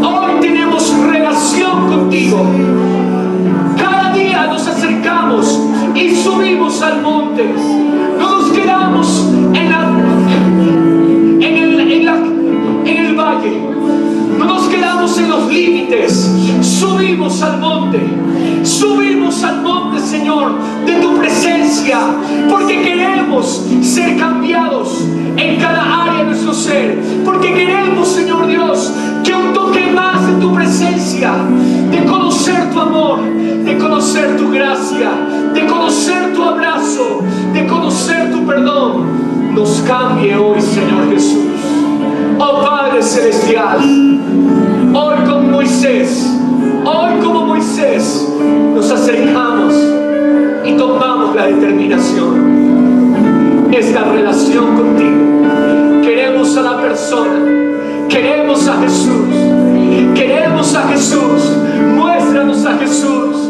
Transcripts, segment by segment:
Hoy tenemos relación contigo. Cada día nos acercamos y subimos al monte. No nos quedamos en el valle. No nos quedamos en los límites. Subimos al monte. Subimos al monte, Señor, de tu presencia, porque queremos ser cambiados en cada área de nuestro ser. Porque queremos, Señor Dios, que un toque más de tu presencia, de conocer tu amor, de conocer tu gracia, de conocer tu abrazo, de conocer tu perdón, nos cambie hoy, Señor Jesús. Oh Padre Celestial, hoy como Moisés, nos acercamos y tomamos la determinación. Esta relación contigo. Queremos a la persona, queremos a Jesús, queremos a Jesús. Muéstranos a Jesús.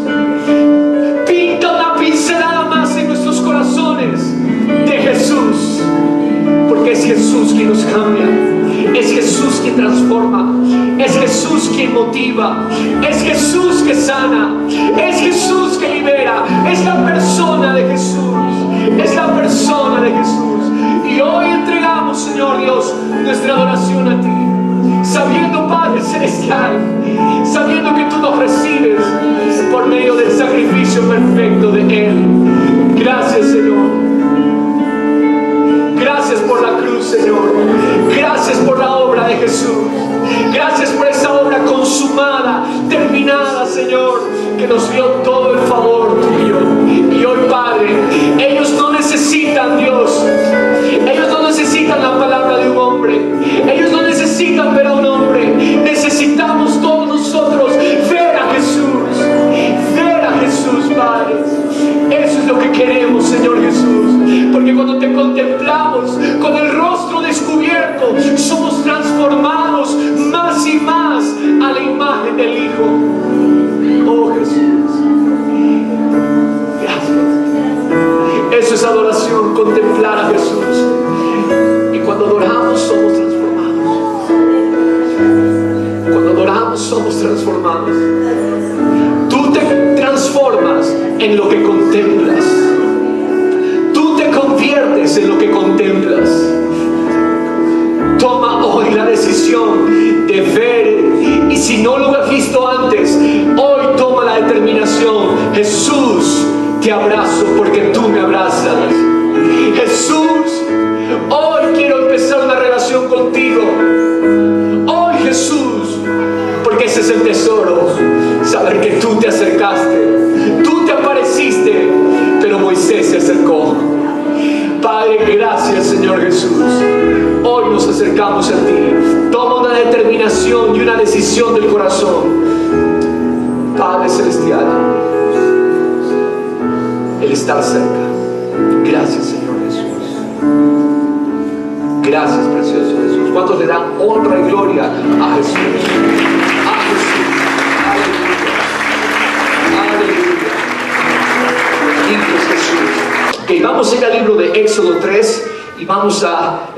Pinta una pincelada más en nuestros corazones de Jesús, porque es Jesús quien nos cambia. Es Jesús quien transforma, es Jesús quien motiva, es Jesús que sana, es Jesús que libera, es la persona de Jesús, es la persona de Jesús. Y hoy entregamos, Señor Dios, nuestra adoración a ti, sabiendo, Padre Celestial, sabiendo que tú nos recibes por medio del sacrificio perfecto de Él. Gracias, Señor. Gracias por la cruz, Señor. Gracias por la obra de Jesús. Gracias por esa obra consumada, terminada, Señor, que nos dio todo el favor tuyo. Y hoy, Padre, ellos no necesitan, Dios, ellos no necesitan la palabra de un hombre, ellos no necesitan ver a un hombre. Necesitamos todos nosotros ver a Jesús, Padre. Eso es lo que queremos, Señor Jesús, porque cuando te contemplamos con el rostro descubierto, somos transformados más y más a la imagen del Hijo. Oh Jesús, gracias. Eso es adoración, contemplar a Jesús. Y cuando adoramos somos transformados. Cuando adoramos somos transformados. Tú te transformas en lo que contemplas. Tú te conviertes en lo que contemplas. Toma hoy la decisión de ver, y si no lo has visto antes, hoy toma la determinación. Jesús, te abrazo porque tú me abrazas. Jesús, hoy quiero empezar una relación contigo. Hoy, Jesús, porque ese es el tesoro, saber que tú te acercaste, tú te apareciste, pero Moisés se acercó. Padre, gracias, Señor Jesús. Hoy nos acercamos a ti. Toma una determinación y una decisión del corazón. Padre Celestial, el estar cerca. Gracias, Señor Jesús. Gracias, precioso Jesús. ¿Cuántos le dan honra y gloria a Jesús? A Jesús. Aleluya. Aleluya. Jesús. Ok, vamos a ir al libro de Éxodo 3 y vamos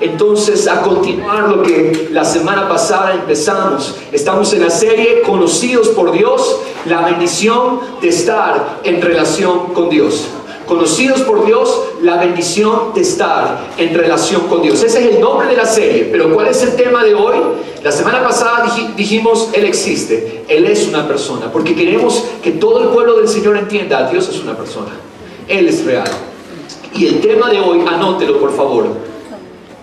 entonces a continuar lo que la semana pasada empezamos. Estamos en la serie Conocidos por Dios, la bendición de estar en relación con Dios. Conocidos por Dios, la bendición de estar en relación con Dios. Ese es el nombre de la serie. Pero ¿cuál es el tema de hoy? La semana pasada dijimos, Él existe, Él es una persona, porque queremos que todo el pueblo del Señor entienda, Dios es una persona, Él es real. Y el tema de hoy, anótelo por favor: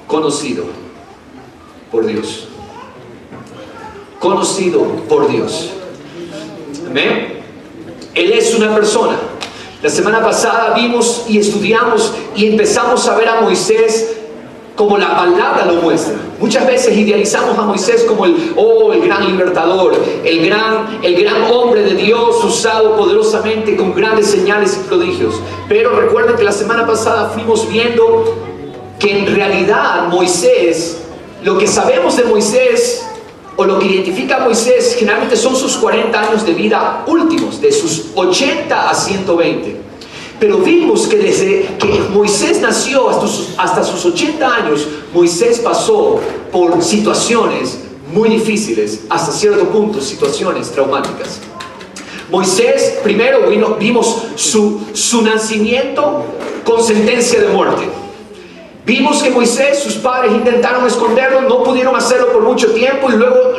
conocido por Dios. Conocido por Dios. Amén. Él es una persona. La semana pasada vimos y estudiamos y empezamos a ver a Moisés como la palabra lo muestra. Muchas veces idealizamos a Moisés como el gran libertador, el gran hombre de Dios, usado poderosamente con grandes señales y prodigios. Pero recuerden que la semana pasada fuimos viendo que en realidad Moisés, lo que sabemos de Moisés, o lo que identifica a Moisés, generalmente son sus 40 años de vida últimos, de sus 80 a 120. Pero vimos que desde que Moisés nació hasta sus 80 años, Moisés pasó por situaciones muy difíciles, hasta cierto punto situaciones traumáticas. Moisés, primero vimos su nacimiento con sentencia de muerte. Vimos que Moisés, sus padres intentaron esconderlo, no pudieron hacerlo por mucho tiempo y luego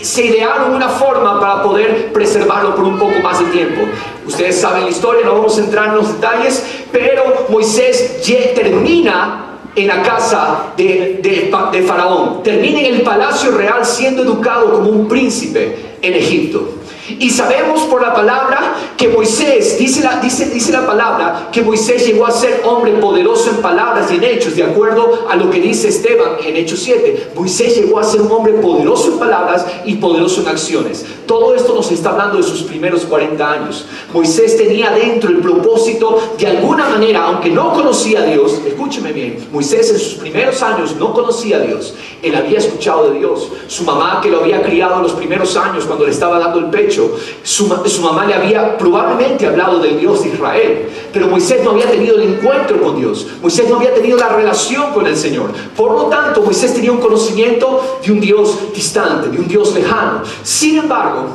se idearon una forma para poder preservarlo por un poco más de tiempo. Ustedes saben la historia, no vamos a entrar en los detalles, pero Moisés termina en la casa de Faraón, termina en el palacio real siendo educado como un príncipe en Egipto. Y sabemos por la palabra que Moisés, dice la palabra, que Moisés llegó a ser hombre poderoso en palabras y en hechos, de acuerdo a lo que dice Esteban en Hechos 7. Moisés llegó a ser un hombre poderoso en palabras y poderoso en acciones. Todo esto nos está hablando de sus primeros 40 años. Moisés tenía dentro el propósito, de alguna manera, aunque no conocía a Dios, escúcheme bien, Moisés en sus primeros años no conocía a Dios. Él había escuchado de Dios. Su mamá, que lo había criado en los primeros años cuando le estaba dando el pecho, su mamá le había probablemente hablado del Dios de Israel, pero Moisés no había tenido el encuentro con Dios. Moisés no había tenido la relación con el Señor. Por lo tanto, Moisés tenía un conocimiento de un Dios distante, de un Dios lejano. Sin embargo,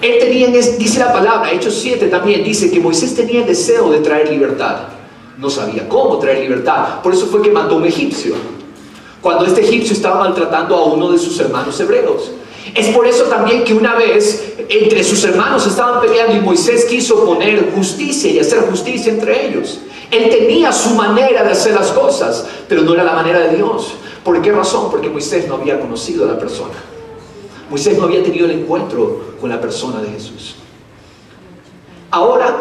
él tenía, dice la palabra, Hechos 7 también dice que Moisés tenía el deseo de traer libertad. No sabía cómo traer libertad, por eso fue que mató a un egipcio, cuando este egipcio estaba maltratando a uno de sus hermanos hebreos. Es por eso también que una vez entre sus hermanos estaban peleando y Moisés quiso poner justicia y hacer justicia entre ellos. Él tenía su manera de hacer las cosas, pero no era la manera de Dios. ¿Por qué razón? Porque Moisés no había conocido a la persona. Moisés no había tenido el encuentro con la persona de Jesús. Ahora,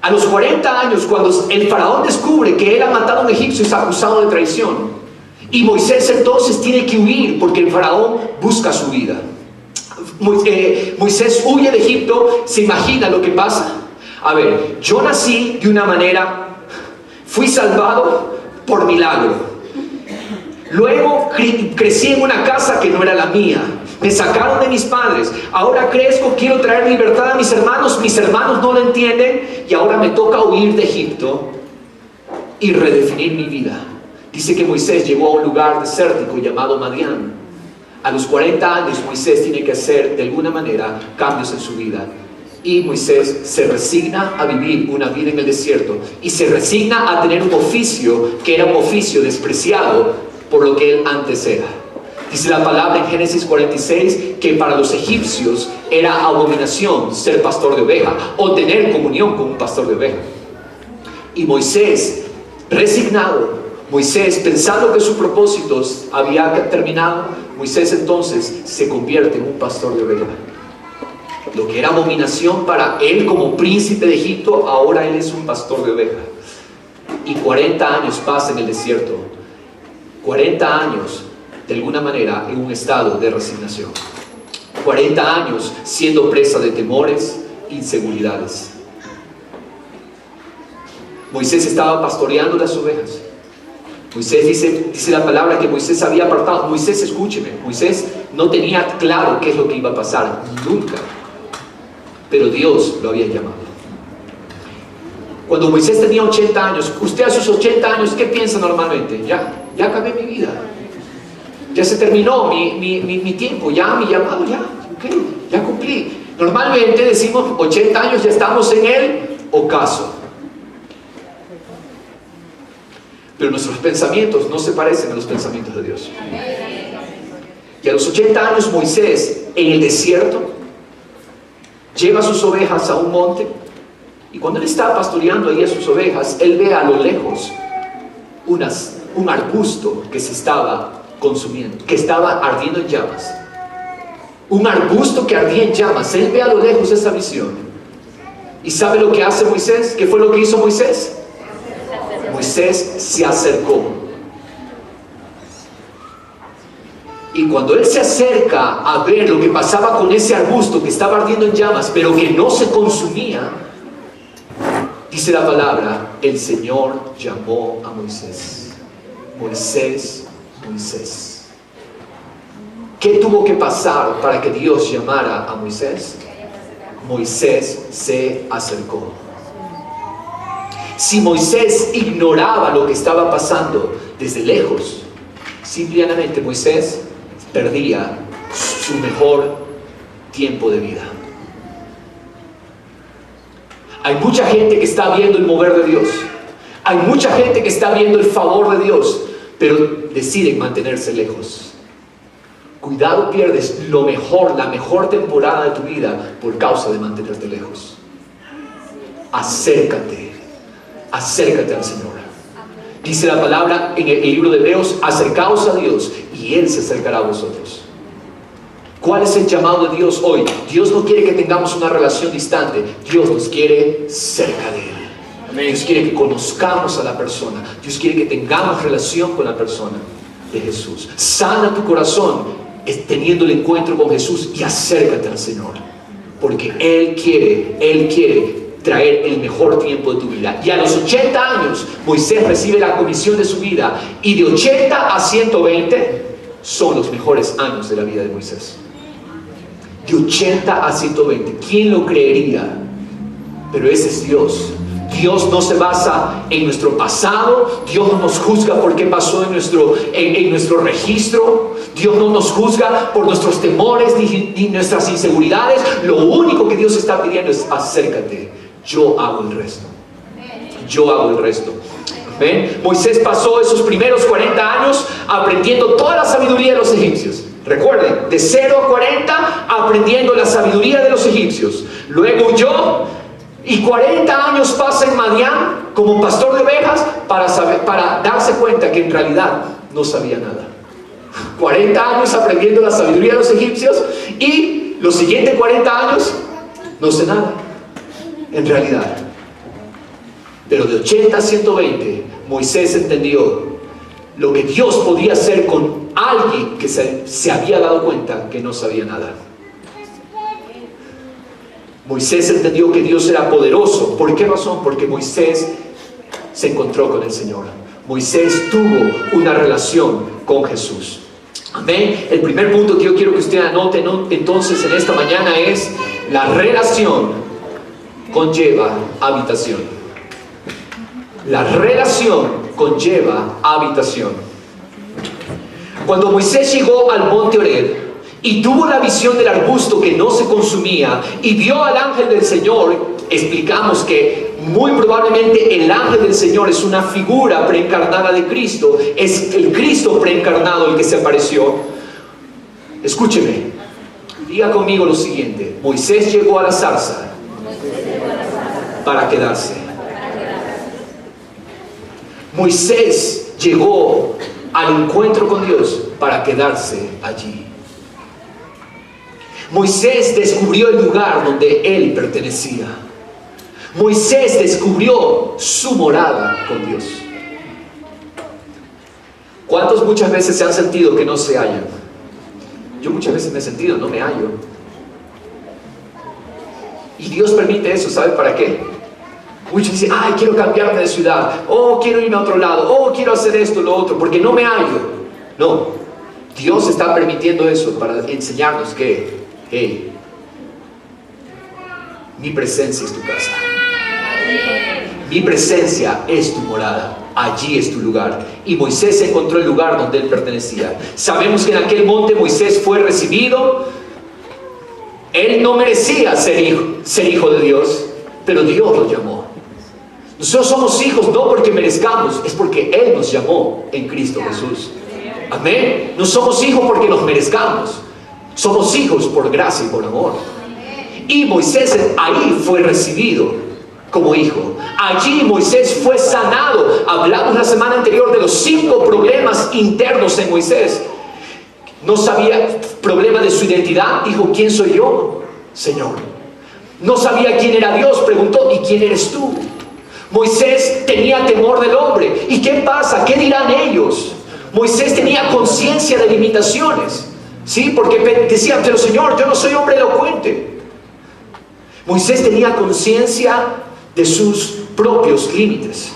a los 40 años, cuando el faraón descubre que él ha matado a un egipcio, es acusado de traición. Y Moisés entonces tiene que huir porque el faraón busca su vida. Moisés huye de Egipto. ¿Se imagina lo que pasa? A ver, yo nací de una manera, fui salvado por milagro. Luego crecí en una casa que no era la mía. Me sacaron de mis padres. Ahora crezco, quiero traer libertad a mis hermanos no lo entienden y ahora me toca huir de Egipto y redefinir mi vida. Dice que Moisés llegó a un lugar desértico llamado Madián. A los 40 años Moisés tiene que hacer de alguna manera cambios en su vida. Y Moisés se resigna a vivir una vida en el desierto. Y se resigna a tener un oficio que era un oficio despreciado por lo que él antes era. Dice la palabra en Génesis 46 que para los egipcios era abominación ser pastor de oveja o tener comunión con un pastor de oveja. Y Moisés, resignado, Moisés, pensando que sus propósitos había terminado, Moisés entonces se convierte en un pastor de ovejas. Lo que era abominación para él como príncipe de Egipto, ahora él es un pastor de ovejas. Y 40 años pasa en el desierto. 40 años, de alguna manera, en un estado de resignación. 40 años siendo presa de temores, inseguridades. Moisés estaba pastoreando las ovejas. Moisés dice la palabra que Moisés había apartado. Moisés, escúcheme, Moisés no tenía claro qué es lo que iba a pasar, nunca. Pero Dios lo había llamado. Cuando Moisés tenía 80 años, usted a sus 80 años, ¿qué piensa normalmente? Ya acabé mi vida. Ya se terminó mi tiempo, ya mi llamado, ya cumplí. Normalmente decimos 80 años, ya estamos en el ocaso. Pero nuestros pensamientos no se parecen a los pensamientos de Dios. Y a los 80 años Moisés, en el desierto, lleva sus ovejas a un monte. Y cuando él estaba pastoreando ahí a sus ovejas, él ve a lo lejos un arbusto que se estaba consumiendo, que estaba ardiendo en llamas. Un arbusto que ardía en llamas. Él ve a lo lejos esa visión. ¿Y sabe lo que hace Moisés? ¿Qué fue lo que hizo Moisés? Moisés se acercó. Y cuando él se acerca a ver lo que pasaba con ese arbusto que estaba ardiendo en llamas, pero que no se consumía, dice la palabra, el Señor llamó a Moisés. Moisés, Moisés. ¿Qué tuvo que pasar para que Dios llamara a Moisés? Moisés se acercó. Si Moisés ignoraba lo que estaba pasando desde lejos, simplemente Moisés perdía su mejor tiempo de vida. Hay mucha gente que está viendo el mover de Dios. Hay mucha gente que está viendo el favor de Dios, pero deciden mantenerse lejos. Cuidado, pierdes lo mejor, la mejor temporada de tu vida por causa de mantenerte lejos. Acércate al Señor. Dice la palabra en el libro de Hebreos: acercaos a Dios y Él se acercará a vosotros. ¿Cuál es el llamado de Dios hoy? Dios no quiere que tengamos una relación distante. Dios nos quiere cerca de Él. Dios quiere que conozcamos a la persona. Dios quiere que tengamos relación con la persona de Jesús. Sana tu corazón teniendo el encuentro con Jesús y acércate al Señor. Porque Él quiere traer el mejor tiempo de tu vida. Y a los 80 años, Moisés recibe la comisión de su vida. Y de 80 a 120 son los mejores años de la vida de Moisés. De 80 a 120. ¿Quién lo creería? Pero ese es Dios. Dios no se basa en nuestro pasado. Dios no nos juzga por qué pasó en nuestro registro. Dios no nos juzga por nuestros temores ni nuestras inseguridades. Lo único que Dios está pidiendo es: acércate. Yo hago el resto. Yo hago el resto. ¿Ven? Moisés pasó esos primeros 40 años aprendiendo toda la sabiduría de los egipcios. Recuerden, de 0 a 40 aprendiendo la sabiduría de los egipcios. Luego huyó y 40 años pasa en Madián como pastor de ovejas para darse cuenta que en realidad no sabía nada. 40 años aprendiendo la sabiduría de los egipcios y los siguientes 40 años no sé nada en realidad. Pero de 80 a 120 Moisés entendió lo que Dios podía hacer con alguien que se había dado cuenta que no sabía nada. Moisés entendió que Dios era poderoso. ¿Por qué razón? Porque Moisés se encontró con el Señor. Moisés tuvo una relación con Jesús. Amén. El primer punto que yo quiero que usted anote entonces en esta mañana es: la relación conlleva habitación. La relación conlleva habitación. Cuando Moisés llegó al monte Horeb y tuvo la visión del arbusto que no se consumía y vio al ángel del Señor, explicamos que muy probablemente el ángel del Señor es una figura preencarnada de Cristo. Es el Cristo preencarnado el que se apareció. Escúcheme, diga conmigo lo siguiente: Moisés llegó a la zarza para quedarse. Moisés llegó al encuentro con Dios para quedarse allí. Moisés descubrió el lugar donde él pertenecía. Moisés descubrió su morada con Dios. ¿Cuántos muchas veces se han sentido que no se hallan? Yo muchas veces me he sentido, no me hallo. Y Dios permite eso, ¿sabe para qué? Muchos dicen: ay, quiero cambiarme de ciudad, oh, quiero irme a otro lado, oh, quiero hacer esto, lo otro, porque no me hallo. No, Dios está permitiendo eso para enseñarnos que, hey, mi presencia es tu casa. Mi presencia es tu morada. Allí es tu lugar. Y Moisés encontró el lugar donde él pertenecía. Sabemos que en aquel monte Moisés fue recibido. Él no merecía ser hijo de Dios, pero Dios lo llamó. Nosotros somos hijos no porque merezcamos, es porque Él nos llamó en Cristo Jesús. Amén. No somos hijos porque nos merezcamos. Somos hijos por gracia y por amor. Y Moisés ahí fue recibido como hijo. Allí Moisés fue sanado. Hablamos la semana anterior de los 5 problemas internos en Moisés. No sabía, problema de su identidad. Dijo: ¿quién soy yo, Señor? No sabía quién era Dios. Preguntó: ¿y quién eres tú? Moisés tenía temor del hombre. ¿Y qué pasa? ¿Qué dirán ellos? Moisés tenía conciencia de limitaciones. ¿Sí? Porque decía: pero Señor, yo no soy hombre elocuente. Moisés tenía conciencia de sus propios límites.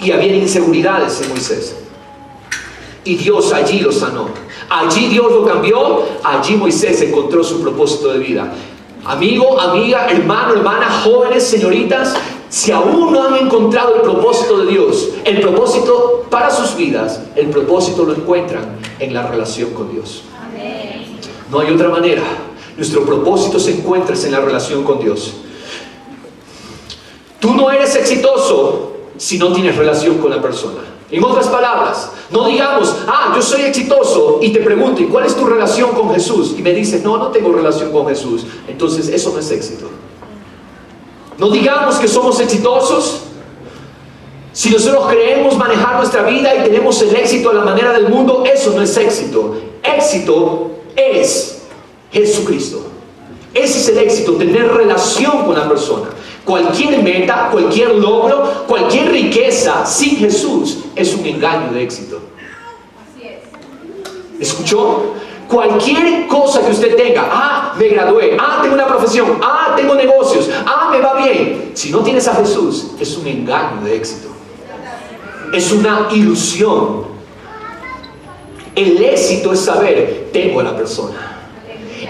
Y había inseguridades en Moisés. Y Dios allí lo sanó. Allí Dios lo cambió. Allí Moisés encontró su propósito de vida. Amigo, amiga, hermano, hermana, jóvenes, señoritas, si aún no han encontrado el propósito de Dios, el propósito para sus vidas, el propósito lo encuentran en la relación con Dios. No hay otra manera. Nuestro propósito se encuentra en la relación con Dios. Tú no eres exitoso si no tienes relación con la persona. En otras palabras, no digamos, yo soy exitoso, y te pregunto, ¿y cuál es tu relación con Jesús? Y me dices, no tengo relación con Jesús. Entonces eso no es éxito. No digamos que somos exitosos si nosotros creemos manejar nuestra vida y tenemos el éxito a la manera del mundo. Eso no es éxito. Éxito es Jesucristo. Ese es el éxito, tener relación con la persona. Cualquier meta, cualquier logro, cualquier riqueza sin Jesús es un engaño de éxito. ¿Escuchó? Cualquier cosa que usted tenga, me gradué, tengo una profesión, tengo negocios, me va bien. Si no tienes a Jesús, es un engaño de éxito. Es una ilusión. El éxito es saber, tengo a la persona.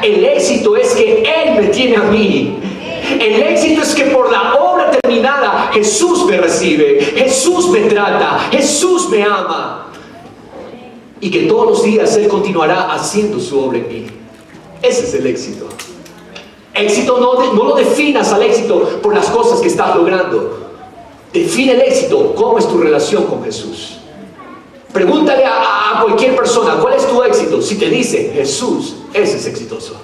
El éxito es que Él me tiene a mí. El éxito es que por la obra terminada Jesús me recibe, Jesús me trata, Jesús me ama, y que todos los días Él continuará haciendo su obra en mí. Ese es el éxito. Éxito no lo definas al éxito por las cosas que estás logrando. Define el éxito, cómo es tu relación con Jesús. Pregúntale a cualquier persona, ¿cuál es tu éxito? Si te dice Jesús, ese es exitoso.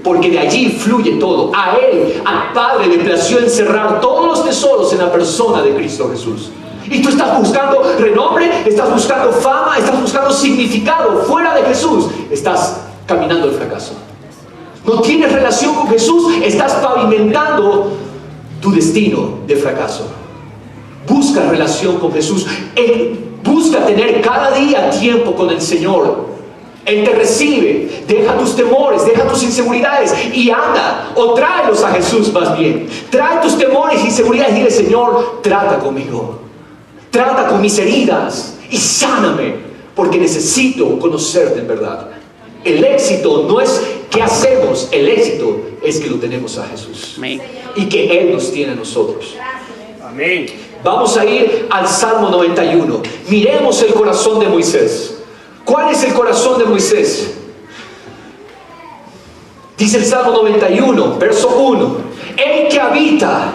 Porque de allí fluye todo. A Él, al Padre, le plació encerrar todos los tesoros en la persona de Cristo Jesús. Y tú estás buscando renombre, estás buscando fama, estás buscando significado fuera de Jesús. Estás caminando el fracaso. No tienes relación con Jesús, estás pavimentando tu destino de fracaso. Busca relación con Jesús. Busca tener cada día tiempo con el Señor. Él te recibe. Deja tus temores, deja tus inseguridades y anda, o tráelos a Jesús más bien. Trae tus temores y inseguridades y dile: Señor, trata conmigo, trata con mis heridas y sáname, porque necesito conocerte en verdad. El éxito no es qué hacemos, el éxito es que lo tenemos a Jesús. Amén. Y que Él nos tiene a nosotros. Amén. Vamos a ir al Salmo 91. Miremos el corazón de Moisés. ¿Cuál es el corazón de Moisés? Dice el Salmo 91, verso 1. El que habita.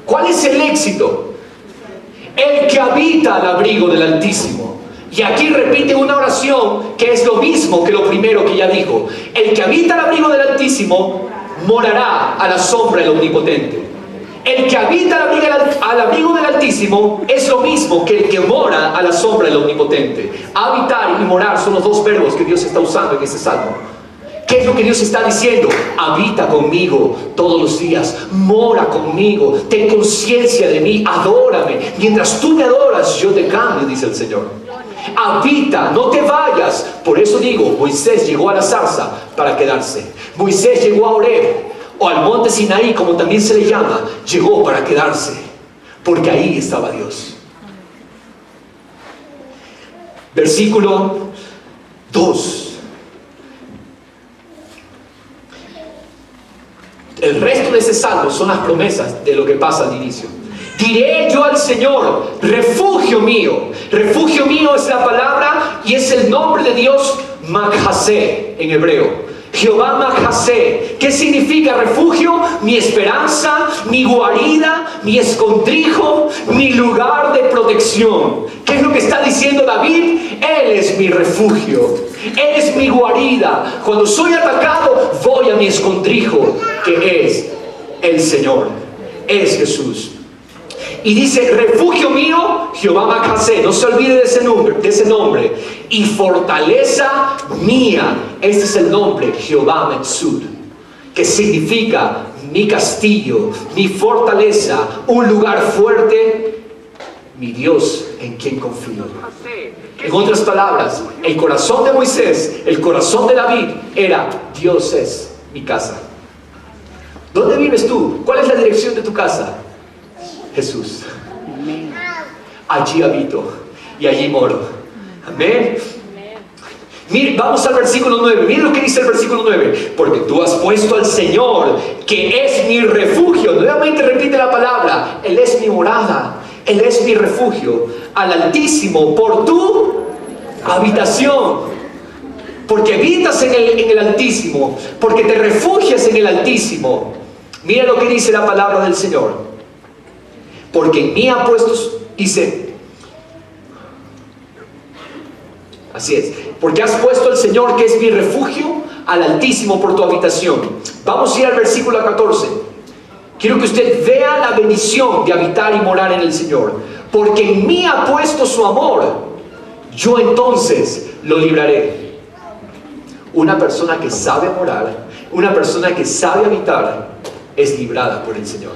¿Cuál es el éxito? El que habita al abrigo del Altísimo. Y aquí repite una oración que es lo mismo que lo primero que ya dijo. El que habita al abrigo del Altísimo morará a la sombra del Omnipotente. El que habita al abrigo del Altísimo es lo mismo que el que mora a la sombra del Omnipotente. Habitar y morar son los dos verbos que Dios está usando en este salmo. ¿Qué es lo que Dios está diciendo? Habita conmigo todos los días, mora conmigo, ten conciencia de mí, adórame. Mientras tú me adoras, yo te cambio, dice el Señor. Habita, no te vayas. Por eso digo, Moisés llegó a la zarza para quedarse. Moisés llegó a Horeb, o al monte Sinaí, como también se le llama, llegó para quedarse, porque ahí estaba Dios. Versículo 2. El resto de ese salmo son las promesas de lo que pasa al inicio. Diré yo al Señor, refugio mío. Refugio mío es la palabra y es el nombre de Dios, Makhasé en hebreo. Jehová Makhasé. ¿Qué significa refugio? Mi esperanza, mi guarida, mi escondrijo, mi lugar de protección. ¿Qué es lo que está diciendo David? Él es mi refugio, Él es mi guarida. Cuando soy atacado, voy a mi escondrijo, que es el Señor, es Jesús. Y dice, refugio mío, Jehová Makhasé. No se olvide de ese nombre. Y fortaleza mía. Este es el nombre, Jehová Metzud, que significa mi castillo, mi fortaleza, un lugar fuerte, mi Dios en quien confío. En otras palabras, el corazón de Moisés, el corazón de David era: Dios es mi casa. ¿Dónde vives tú? ¿Cuál es la dirección de tu casa? Jesús. Allí habito y allí moro. Amén. Mire, vamos al versículo 9. Mire lo que dice el versículo 9. Porque tú has puesto al Señor, que es mi refugio. Nuevamente repite la palabra. Él es mi morada, Él es mi refugio. Al Altísimo por tu habitación. porque habitas en el Altísimo, porque te refugias en el Altísimo. Mira lo que dice la palabra del Señor. Porque en mí ha puesto, dice, así es, porque has puesto al Señor, que es mi refugio, al Altísimo por tu habitación. Vamos a ir al versículo 14. Quiero que usted vea la bendición de habitar y morar en el Señor. Porque en mí ha puesto su amor, yo entonces lo libraré. Una persona que sabe morar, una persona que sabe habitar, es librada por el Señor.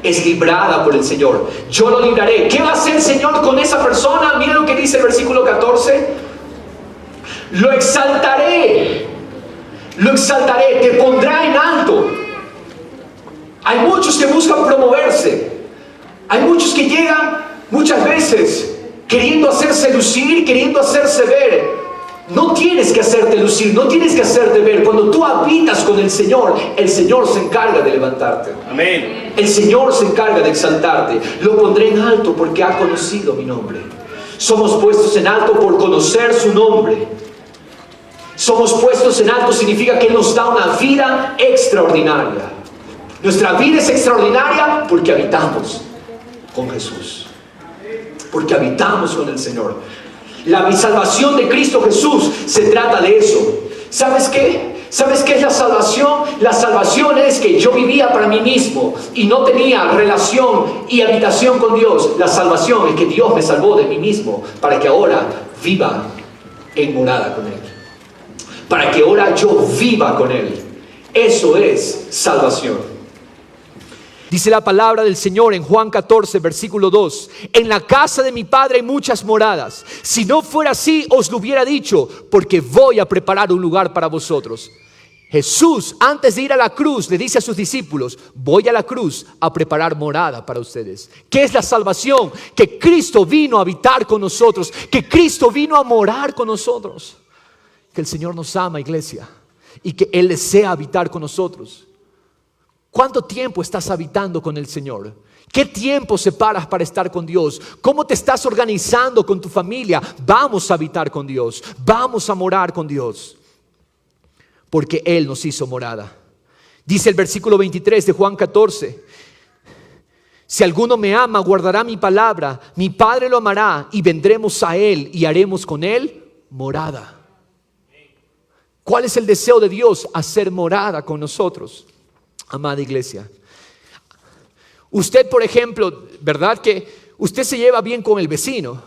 Es librada por el Señor. Yo lo libraré. ¿Qué va a hacer el Señor con esa persona? Mira lo que dice el versículo 14. Lo exaltaré. Lo exaltaré. Te pondrá en alto. Hay muchos que buscan promoverse. Hay muchos que llegan muchas veces queriendo hacerse lucir, queriendo hacerse ver. No tienes que hacerte lucir, no tienes que hacerte ver. Cuando tú habitas con el Señor se encarga de levantarte. Amén. El Señor se encarga de exaltarte. Lo pondré en alto porque ha conocido mi nombre. Somos puestos en alto por conocer su nombre. Somos puestos en alto significa que Él nos da una vida extraordinaria. Nuestra vida es extraordinaria porque habitamos con Jesús. Porque habitamos con el Señor. La salvación de Cristo Jesús se trata de eso. ¿Sabes qué? ¿Sabes qué es la salvación? La salvación es que yo vivía para mí mismo y no tenía relación y habitación con Dios. La salvación es que Dios me salvó de mí mismo para que ahora viva en morada con Él. Para que ahora yo viva con Él. Eso es salvación. Dice la palabra del Señor en Juan 14, versículo 2. En la casa de mi Padre hay muchas moradas. Si no fuera así, os lo hubiera dicho, porque voy a preparar un lugar para vosotros. Jesús, antes de ir a la cruz, le dice a sus discípulos, voy a la cruz a preparar morada para ustedes. ¿Qué es la salvación? Que Cristo vino a habitar con nosotros, que Cristo vino a morar con nosotros. Que el Señor nos ama, iglesia, y que Él desea habitar con nosotros. ¿Cuánto tiempo estás habitando con el Señor? ¿Qué tiempo separas para estar con Dios? ¿Cómo te estás organizando con tu familia? Vamos a habitar con Dios. Vamos a morar con Dios. Porque Él nos hizo morada. Dice el versículo 23 de Juan 14. Si alguno me ama, guardará mi palabra. Mi Padre lo amará y vendremos a Él y haremos con Él morada. ¿Cuál es el deseo de Dios? Hacer morada con nosotros. Amada iglesia, usted, por ejemplo, ¿verdad que usted se lleva bien con el vecino?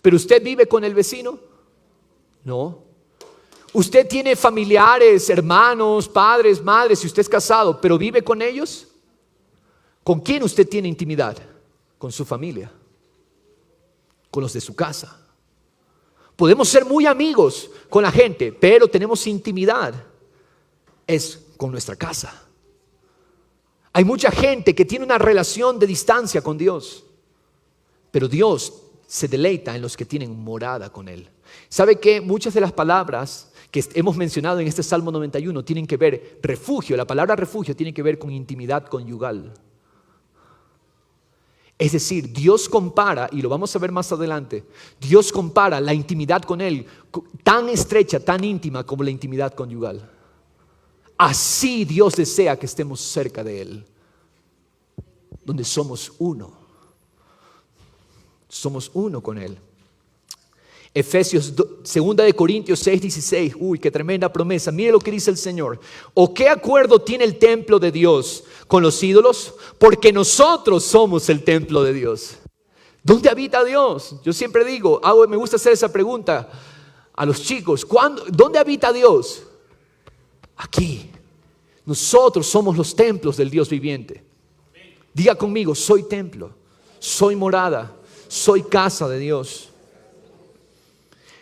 ¿Pero usted vive con el vecino? No. ¿Usted tiene familiares, hermanos, padres, madres, si usted es casado, pero vive con ellos? ¿Con quién usted tiene intimidad? Con su familia, con los de su casa. Podemos ser muy amigos con la gente, pero tenemos intimidad. Es con nuestra casa. Hay mucha gente que tiene una relación de distancia con Dios, pero Dios se deleita en los que tienen morada con Él. ¿Sabe qué? Muchas de las palabras que hemos mencionado en este Salmo 91 tienen que ver, refugio, la palabra refugio tiene que ver con intimidad conyugal. Es decir, Dios compara, y lo vamos a ver más adelante, Dios compara la intimidad con Él tan estrecha, tan íntima como la intimidad conyugal. Así Dios desea que estemos cerca de Él, donde somos uno. Somos uno con Él. Efesios 2 de Corintios 6:16. Uy, qué tremenda promesa. Mire lo que dice el Señor. ¿O qué acuerdo tiene el templo de Dios con los ídolos? Porque nosotros somos el templo de Dios. ¿Dónde habita Dios? Yo siempre digo, me gusta hacer esa pregunta a los chicos. ¿Dónde habita Dios? Aquí. Nosotros somos los templos del Dios viviente. Diga conmigo, soy templo, soy morada, soy casa de Dios.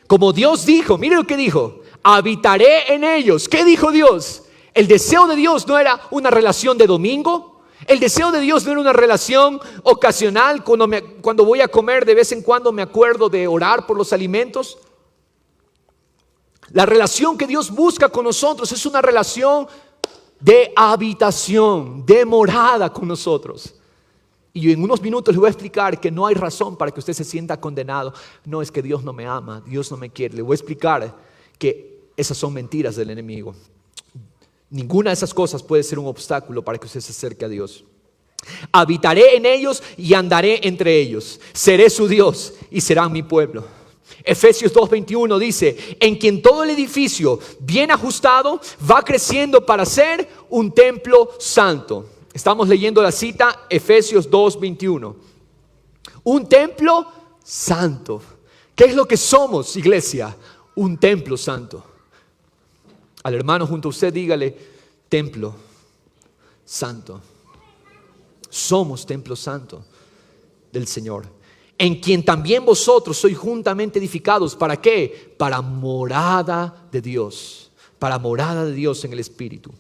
Como Dios dijo, mire lo que dijo, habitaré en ellos. ¿Qué dijo Dios? El deseo de Dios no era una relación de domingo. El deseo de Dios no era una relación ocasional. Cuando voy a comer, de vez en cuando me acuerdo de orar por los alimentos. La relación que Dios busca con nosotros es una relación de habitación, de morada con nosotros. Y yo en unos minutos le voy a explicar que no hay razón para que usted se sienta condenado. No es que Dios no me ama, Dios no me quiere. Le voy a explicar que esas son mentiras del enemigo. Ninguna de esas cosas puede ser un obstáculo para que usted se acerque a Dios. Habitaré en ellos y andaré entre ellos. Seré su Dios y serán mi pueblo. Efesios 2:21 dice: en quien todo el edificio bien ajustado va creciendo para ser un templo santo. Estamos leyendo la cita, Efesios 2:21. Un templo santo. ¿Qué es lo que somos, iglesia? Un templo santo. Al hermano junto a usted dígale: templo santo. Somos templo santo del Señor, en quien también vosotros sois juntamente edificados. ¿Para qué? Para morada de Dios. Para morada de Dios en el Espíritu.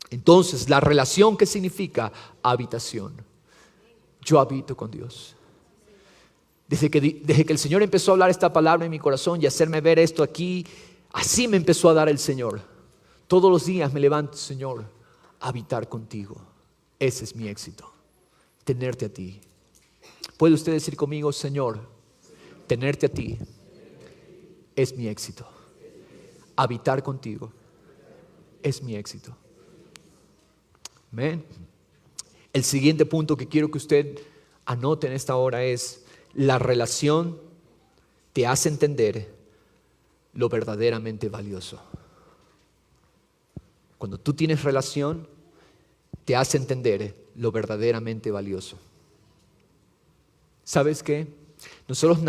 Entonces, la relación, ¿qué significa? Habitación. Yo habito con Dios. Desde que el Señor empezó a hablar esta palabra en mi corazón y hacerme ver esto aquí, así me empezó a dar el Señor. Todos los días me levanto, Señor, a habitar contigo. Ese es mi éxito, tenerte a ti. ¿Puede usted decir conmigo: Señor, tenerte a ti es mi éxito? Habitar contigo es mi éxito. Amén. El siguiente punto que quiero que usted anote en esta hora es: la relación te hace entender lo verdaderamente valioso. Cuando tú tienes relación, te hace entender lo verdaderamente valioso. ¿Sabes qué? Nosotros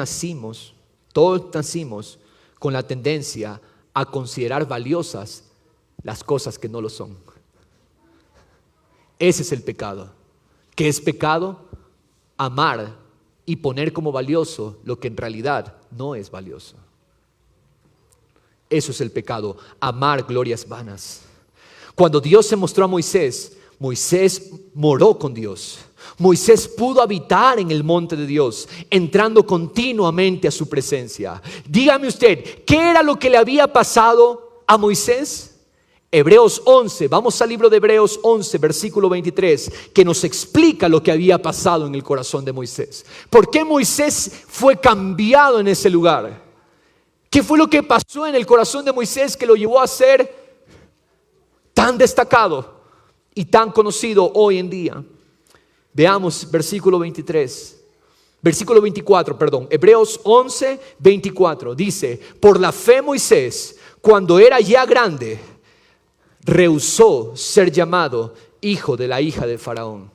todos nacimos con la tendencia a considerar valiosas las cosas que no lo son. Ese es el pecado. ¿Qué es pecado? Amar y poner como valioso lo que en realidad no es valioso. Eso es el pecado, amar glorias vanas. Cuando Dios se mostró a Moisés, Moisés moró con Dios. Moisés pudo habitar en el monte de Dios, entrando continuamente a su presencia. Dígame usted, ¿qué era lo que le había pasado a Moisés? Hebreos 11, vamos al libro de Hebreos 11, versículo 23, que nos explica lo que había pasado en el corazón de Moisés. ¿Por qué Moisés fue cambiado en ese lugar? ¿Qué fue lo que pasó en el corazón de Moisés que lo llevó a ser tan destacado y tan conocido hoy en día? Veamos versículo 24, Hebreos 11, 24, dice: por la fe Moisés, cuando era ya grande, rehusó ser llamado hijo de la hija de Faraón.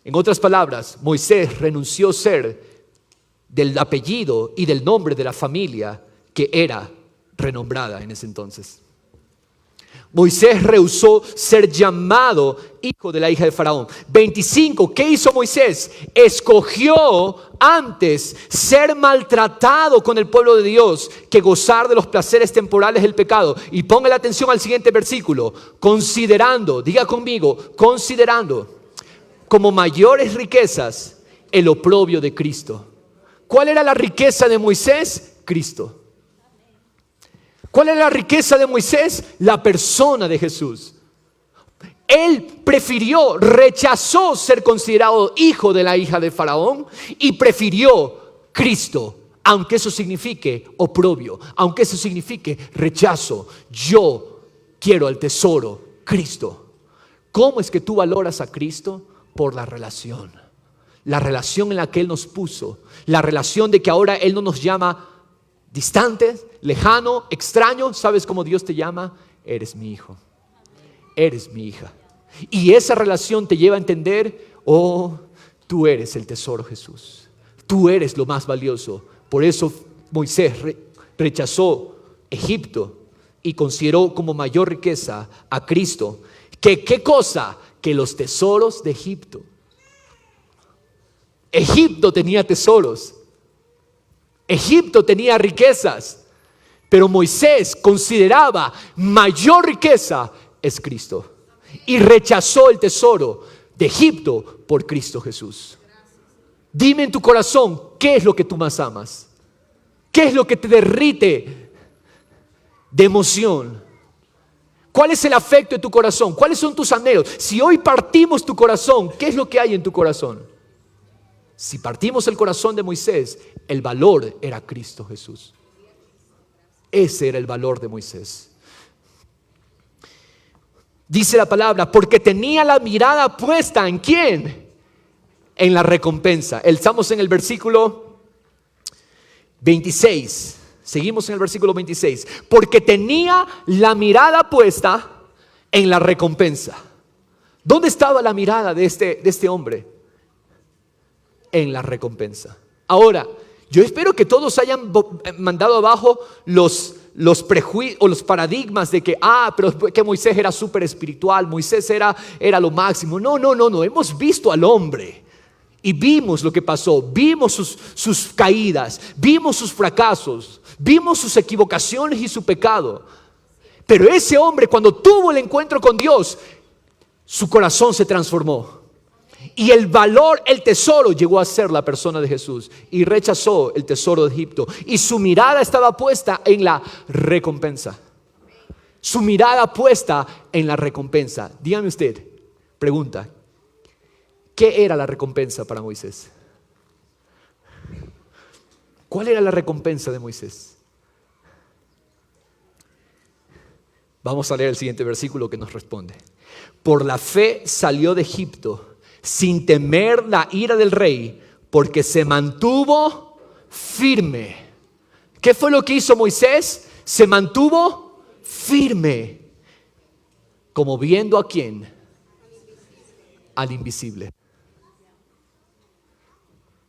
En otras palabras, Moisés renunció a ser del apellido y del nombre de la familia que era renombrada en ese entonces. Moisés rehusó ser llamado hijo de la hija de Faraón. 25, ¿qué hizo Moisés? Escogió antes ser maltratado con el pueblo de Dios que gozar de los placeres temporales del pecado. Y ponga la atención al siguiente versículo: considerando, diga conmigo, considerando como mayores riquezas el oprobio de Cristo. ¿Cuál era la riqueza de Moisés? Cristo. ¿Cuál era la riqueza de Moisés? La persona de Jesús. Él rechazó ser considerado hijo de la hija de Faraón y prefirió Cristo, aunque eso signifique oprobio, aunque eso signifique rechazo. Yo quiero el tesoro, Cristo. ¿Cómo es que tú valoras a Cristo? Por la relación en la que Él nos puso, la relación de que ahora Él no nos llama distantes, lejano, extraño. ¿Sabes cómo Dios te llama? Eres mi hijo, eres mi hija. Y esa relación te lleva a entender: oh, tú eres el tesoro, Jesús. Tú eres lo más valioso. Por eso Moisés rechazó Egipto y consideró como mayor riqueza a Cristo. ¿Qué cosa? Que los tesoros de Egipto. Egipto tenía tesoros. Egipto tenía riquezas, pero Moisés consideraba mayor riqueza es Cristo y rechazó el tesoro de Egipto por Cristo Jesús. Dime en tu corazón, ¿qué es lo que tú más amas? ¿Qué es lo que te derrite de emoción? ¿Cuál es el afecto de tu corazón? ¿Cuáles son tus anhelos? Si hoy partimos tu corazón, ¿qué es lo que hay en tu corazón? Si partimos el corazón de Moisés, el valor era Cristo Jesús. Ese era el valor de Moisés. Dice la palabra, porque tenía la mirada puesta ¿en quién? En la recompensa. Estamos en el versículo 26. Seguimos en el versículo 26. Porque tenía la mirada puesta en la recompensa. ¿Dónde estaba la mirada de este hombre? En la recompensa. Ahora, yo espero que todos hayan mandado abajo los prejuicios o los paradigmas de que, pero que Moisés era súper espiritual, Moisés era lo máximo. No, hemos visto al hombre y vimos lo que pasó, vimos sus caídas, vimos sus fracasos, vimos sus equivocaciones y su pecado. Pero ese hombre, cuando tuvo el encuentro con Dios, su corazón se transformó. Y el valor, el tesoro llegó a ser la persona de Jesús y rechazó el tesoro de Egipto. Y su mirada estaba puesta en la recompensa. Su mirada puesta en la recompensa. Dígame usted, pregunta, ¿qué era la recompensa para Moisés? ¿Cuál era la recompensa de Moisés? Vamos a leer el siguiente versículo que nos responde. Por la fe salió de Egipto sin temer la ira del rey, porque se mantuvo firme. ¿Qué fue lo que hizo Moisés? Se mantuvo firme, como viendo ¿a quién? Al invisible.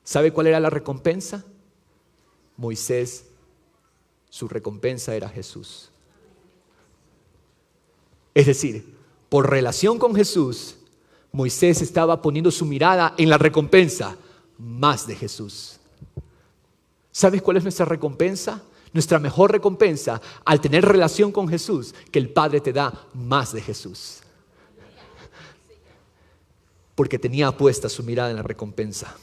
¿Sabe cuál era la recompensa? Moisés, su recompensa era Jesús. Es decir, por relación con Jesús, Moisés estaba poniendo su mirada en la recompensa más de Jesús. ¿Sabes cuál es nuestra recompensa? Nuestra mejor recompensa al tener relación con Jesús, que el Padre te da más de Jesús. Porque tenía puesta su mirada en la recompensa.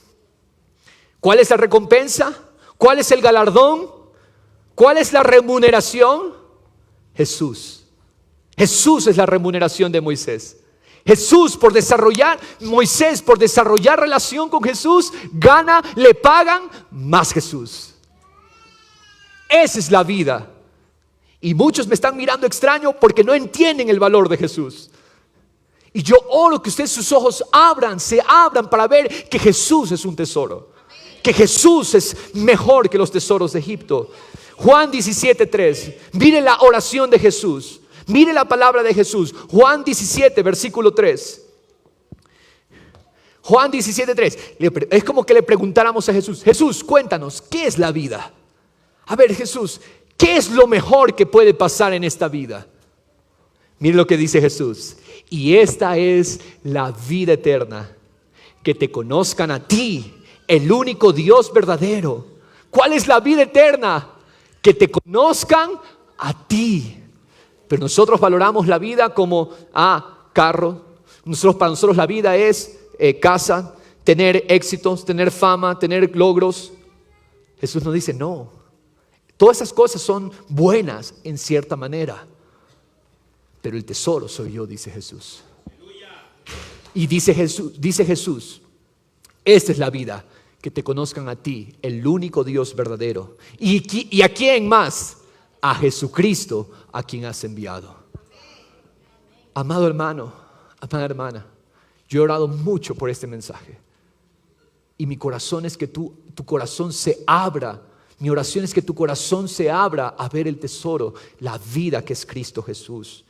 ¿Cuál es la recompensa? ¿Cuál es el galardón? ¿Cuál es la remuneración? Jesús. Jesús es la remuneración de Moisés. Moisés por desarrollar relación con Jesús, le pagan más Jesús. Esa es la vida. Y muchos me están mirando extraño porque no entienden el valor de Jesús. Y yo oro que ustedes sus ojos se abran para ver que Jesús es un tesoro. Que Jesús es mejor que los tesoros de Egipto. Juan 17:3. Mire la oración de Jesús. Mire la palabra de Jesús. Juan 17, versículo 3. Juan 17:3. Es como que le preguntáramos a Jesús: Jesús, cuéntanos, ¿qué es la vida? A ver, Jesús, ¿qué es lo mejor que puede pasar en esta vida? Mire lo que dice Jesús. Y esta es la vida eterna, que te conozcan a ti, el único Dios verdadero. ¿Cuál es la vida eterna? Que te conozcan a ti. Pero nosotros valoramos la vida como carro. Para nosotros la vida es casa, tener éxitos, tener fama, tener logros. Jesús nos dice no. Todas esas cosas son buenas en cierta manera. Pero el tesoro soy yo, dice Jesús. Y dice Jesús, esta es la vida, que te conozcan a ti, el único Dios verdadero. ¿Y a quién más? A Jesucristo, a quien has enviado. Amado hermano, amada hermana, yo he orado mucho por este mensaje. Y mi corazón es que tu corazón se abra. Mi oración es que tu corazón se abra a ver el tesoro, la vida que es Cristo Jesús.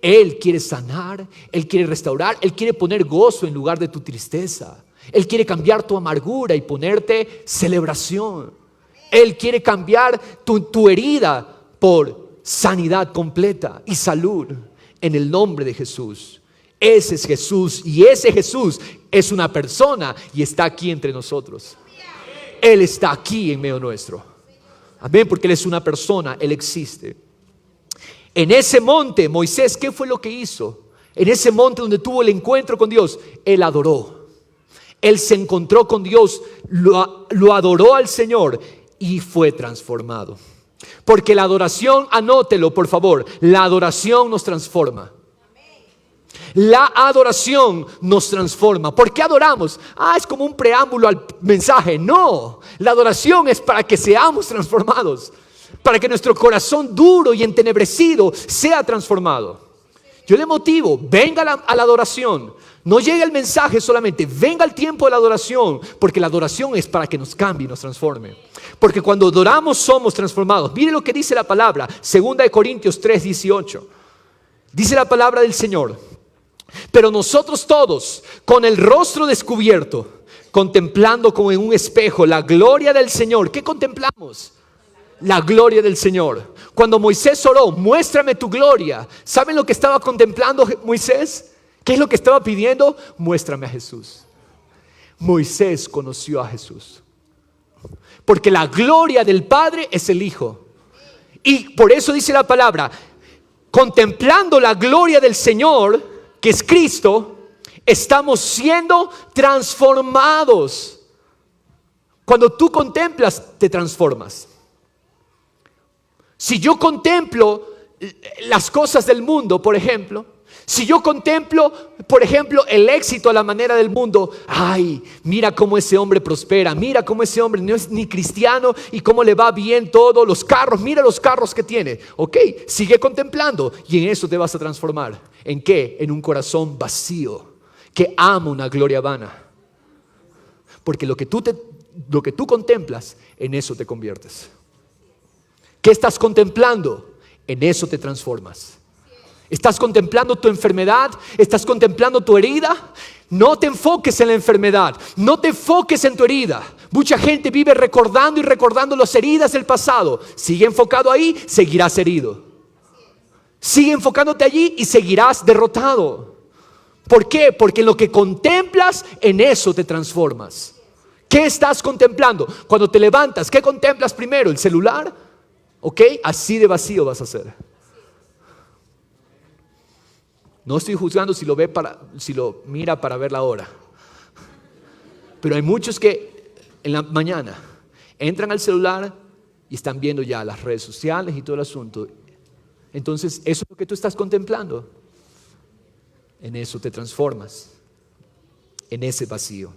Él quiere sanar, Él quiere restaurar, Él quiere poner gozo en lugar de tu tristeza. Él quiere cambiar tu amargura y ponerte celebración. Él quiere cambiar tu herida por sanidad completa y salud en el nombre de Jesús. Ese es Jesús, y ese Jesús es una persona y está aquí entre nosotros. Él está aquí en medio nuestro. Amén, porque Él es una persona, Él existe. En ese monte, Moisés, ¿qué fue lo que hizo? En ese monte donde tuvo el encuentro con Dios, Él adoró. Él se encontró con Dios, lo adoró al Señor y fue transformado. Porque la adoración, anótelo por favor, la adoración nos transforma. La adoración nos transforma. ¿Por qué adoramos? Es como un preámbulo al mensaje. No, la adoración es para que seamos transformados. para que nuestro corazón duro y entenebrecido sea transformado. Yo le motivo, venga a la adoración. No llegue el mensaje solamente, venga el tiempo de la adoración, porque la adoración es para que nos cambie y nos transforme. Porque cuando adoramos somos transformados. Mire lo que dice la palabra, 2 Corintios 3:18. Dice la palabra del Señor: pero nosotros todos, con el rostro descubierto, contemplando como en un espejo la gloria del Señor. ¿Qué contemplamos? La gloria del Señor. Cuando Moisés oró, muéstrame tu gloria, ¿saben lo que estaba contemplando Moisés? ¿Qué es lo que estaba pidiendo? Muéstrame a Jesús. Moisés conoció a Jesús, porque la gloria del Padre es el Hijo. Y por eso dice la palabra, contemplando la gloria del Señor, que es Cristo, estamos siendo transformados. Cuando tú contemplas, te transformas. Si yo contemplo las cosas del mundo, por ejemplo, si yo contemplo, por ejemplo, el éxito a la manera del mundo, ay, mira cómo ese hombre prospera, mira cómo ese hombre no es ni cristiano y cómo le va bien todo, los carros, mira los carros que tiene. Ok, sigue contemplando y en eso te vas a transformar. ¿En qué? En un corazón vacío que ama una gloria vana. Porque lo que tú contemplas, en eso te conviertes. ¿Qué estás contemplando? En eso te transformas. ¿Estás contemplando tu enfermedad? ¿Estás contemplando tu herida? No te enfoques en la enfermedad, no te enfoques en tu herida. Mucha gente vive recordando y recordando las heridas del pasado. Sigue enfocado ahí, seguirás herido. Sigue enfocándote allí y seguirás derrotado. ¿Por qué? Porque en lo que contemplas, en eso te transformas. ¿Qué estás contemplando? Cuando te levantas, ¿qué contemplas primero? ¿El celular? ¿Ok? Así de vacío vas a ser. No estoy juzgando si lo mira para ver la hora. Pero hay muchos que en la mañana entran al celular y están viendo ya las redes sociales y todo el asunto. Entonces, eso es lo que tú estás contemplando. En eso te transformas. En ese vacío.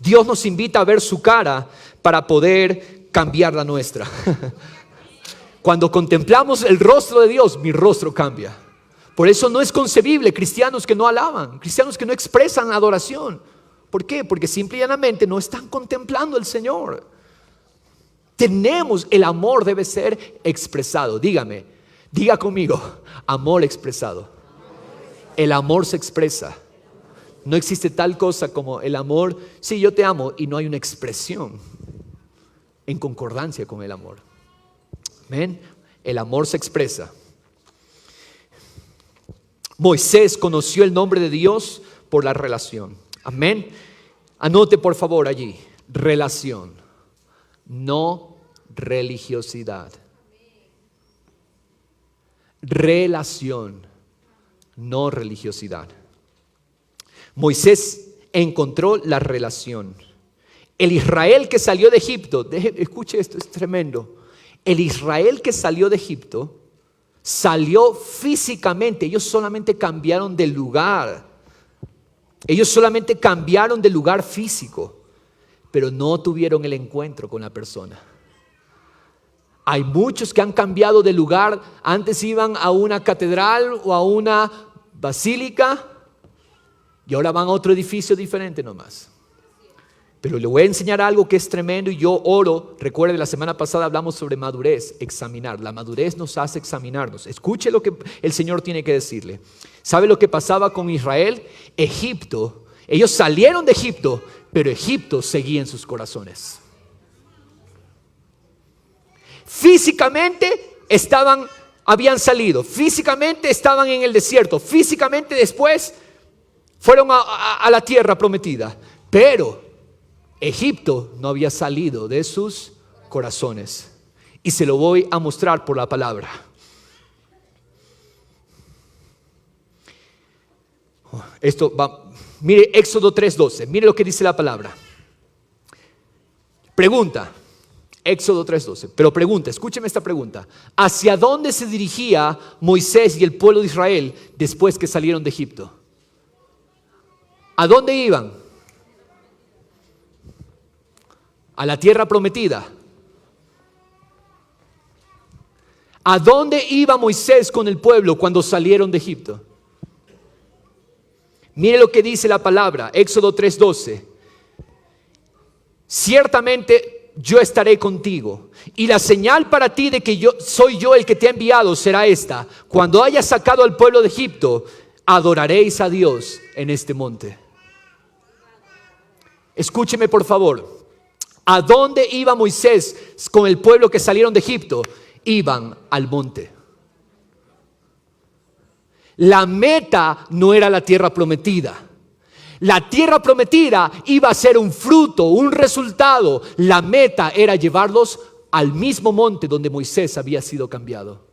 Dios nos invita a ver su cara para poder cambiar la nuestra. Cuando contemplamos el rostro de Dios, mi rostro cambia. Por eso no es concebible cristianos que no alaban, cristianos que no expresan adoración. ¿Por qué? Porque simple y llanamente no están contemplando al Señor. El amor debe ser expresado. Diga conmigo, amor expresado. El amor se expresa. No existe tal cosa como el amor, sí, yo te amo, y no hay una expresión en concordancia con el amor. ¿Ven? El amor se expresa. Moisés conoció el nombre de Dios por la relación. Amén. Anote por favor allí, relación, no religiosidad. Relación, no religiosidad. Moisés encontró la relación. El Israel que salió de Egipto, escuche esto, es tremendo. El Israel que salió de Egipto salió físicamente, ellos solamente cambiaron de lugar. Ellos solamente cambiaron de lugar físico, pero no tuvieron el encuentro con la persona. Hay muchos que han cambiado de lugar. Antes iban a una catedral o a una basílica y ahora van a otro edificio diferente nomás. Pero le voy a enseñar algo que es tremendo y yo oro. Recuerde, la semana pasada hablamos sobre madurez, examinar. La madurez nos hace examinarnos. Escuche lo que el Señor tiene que decirle. ¿Sabe lo que pasaba con Israel? Egipto, ellos salieron de Egipto, pero Egipto seguía en sus corazones. Físicamente habían salido, físicamente estaban en el desierto, físicamente después fueron a la tierra prometida, pero Egipto no había salido de sus corazones. Y se lo voy a mostrar por la palabra. Esto va, mire Éxodo 3:12, mire lo que dice la palabra. Pregunta, Éxodo 3:12, pero pregunta, escúcheme esta pregunta. ¿Hacia dónde se dirigía Moisés y el pueblo de Israel después que salieron de Egipto? ¿A dónde iban? A la tierra prometida. ¿A dónde iba Moisés con el pueblo cuando salieron de Egipto? Mire lo que dice la palabra, Éxodo 3:12. Ciertamente yo estaré contigo, y la señal para ti de que soy yo el que te ha enviado será esta: cuando hayas sacado al pueblo de Egipto, adoraréis a Dios en este monte. Escúcheme por favor. ¿A dónde iba Moisés con el pueblo que salieron de Egipto? Iban al monte. La meta no era la tierra prometida. La tierra prometida iba a ser un fruto, un resultado. La meta era llevarlos al mismo monte donde Moisés había sido cambiado.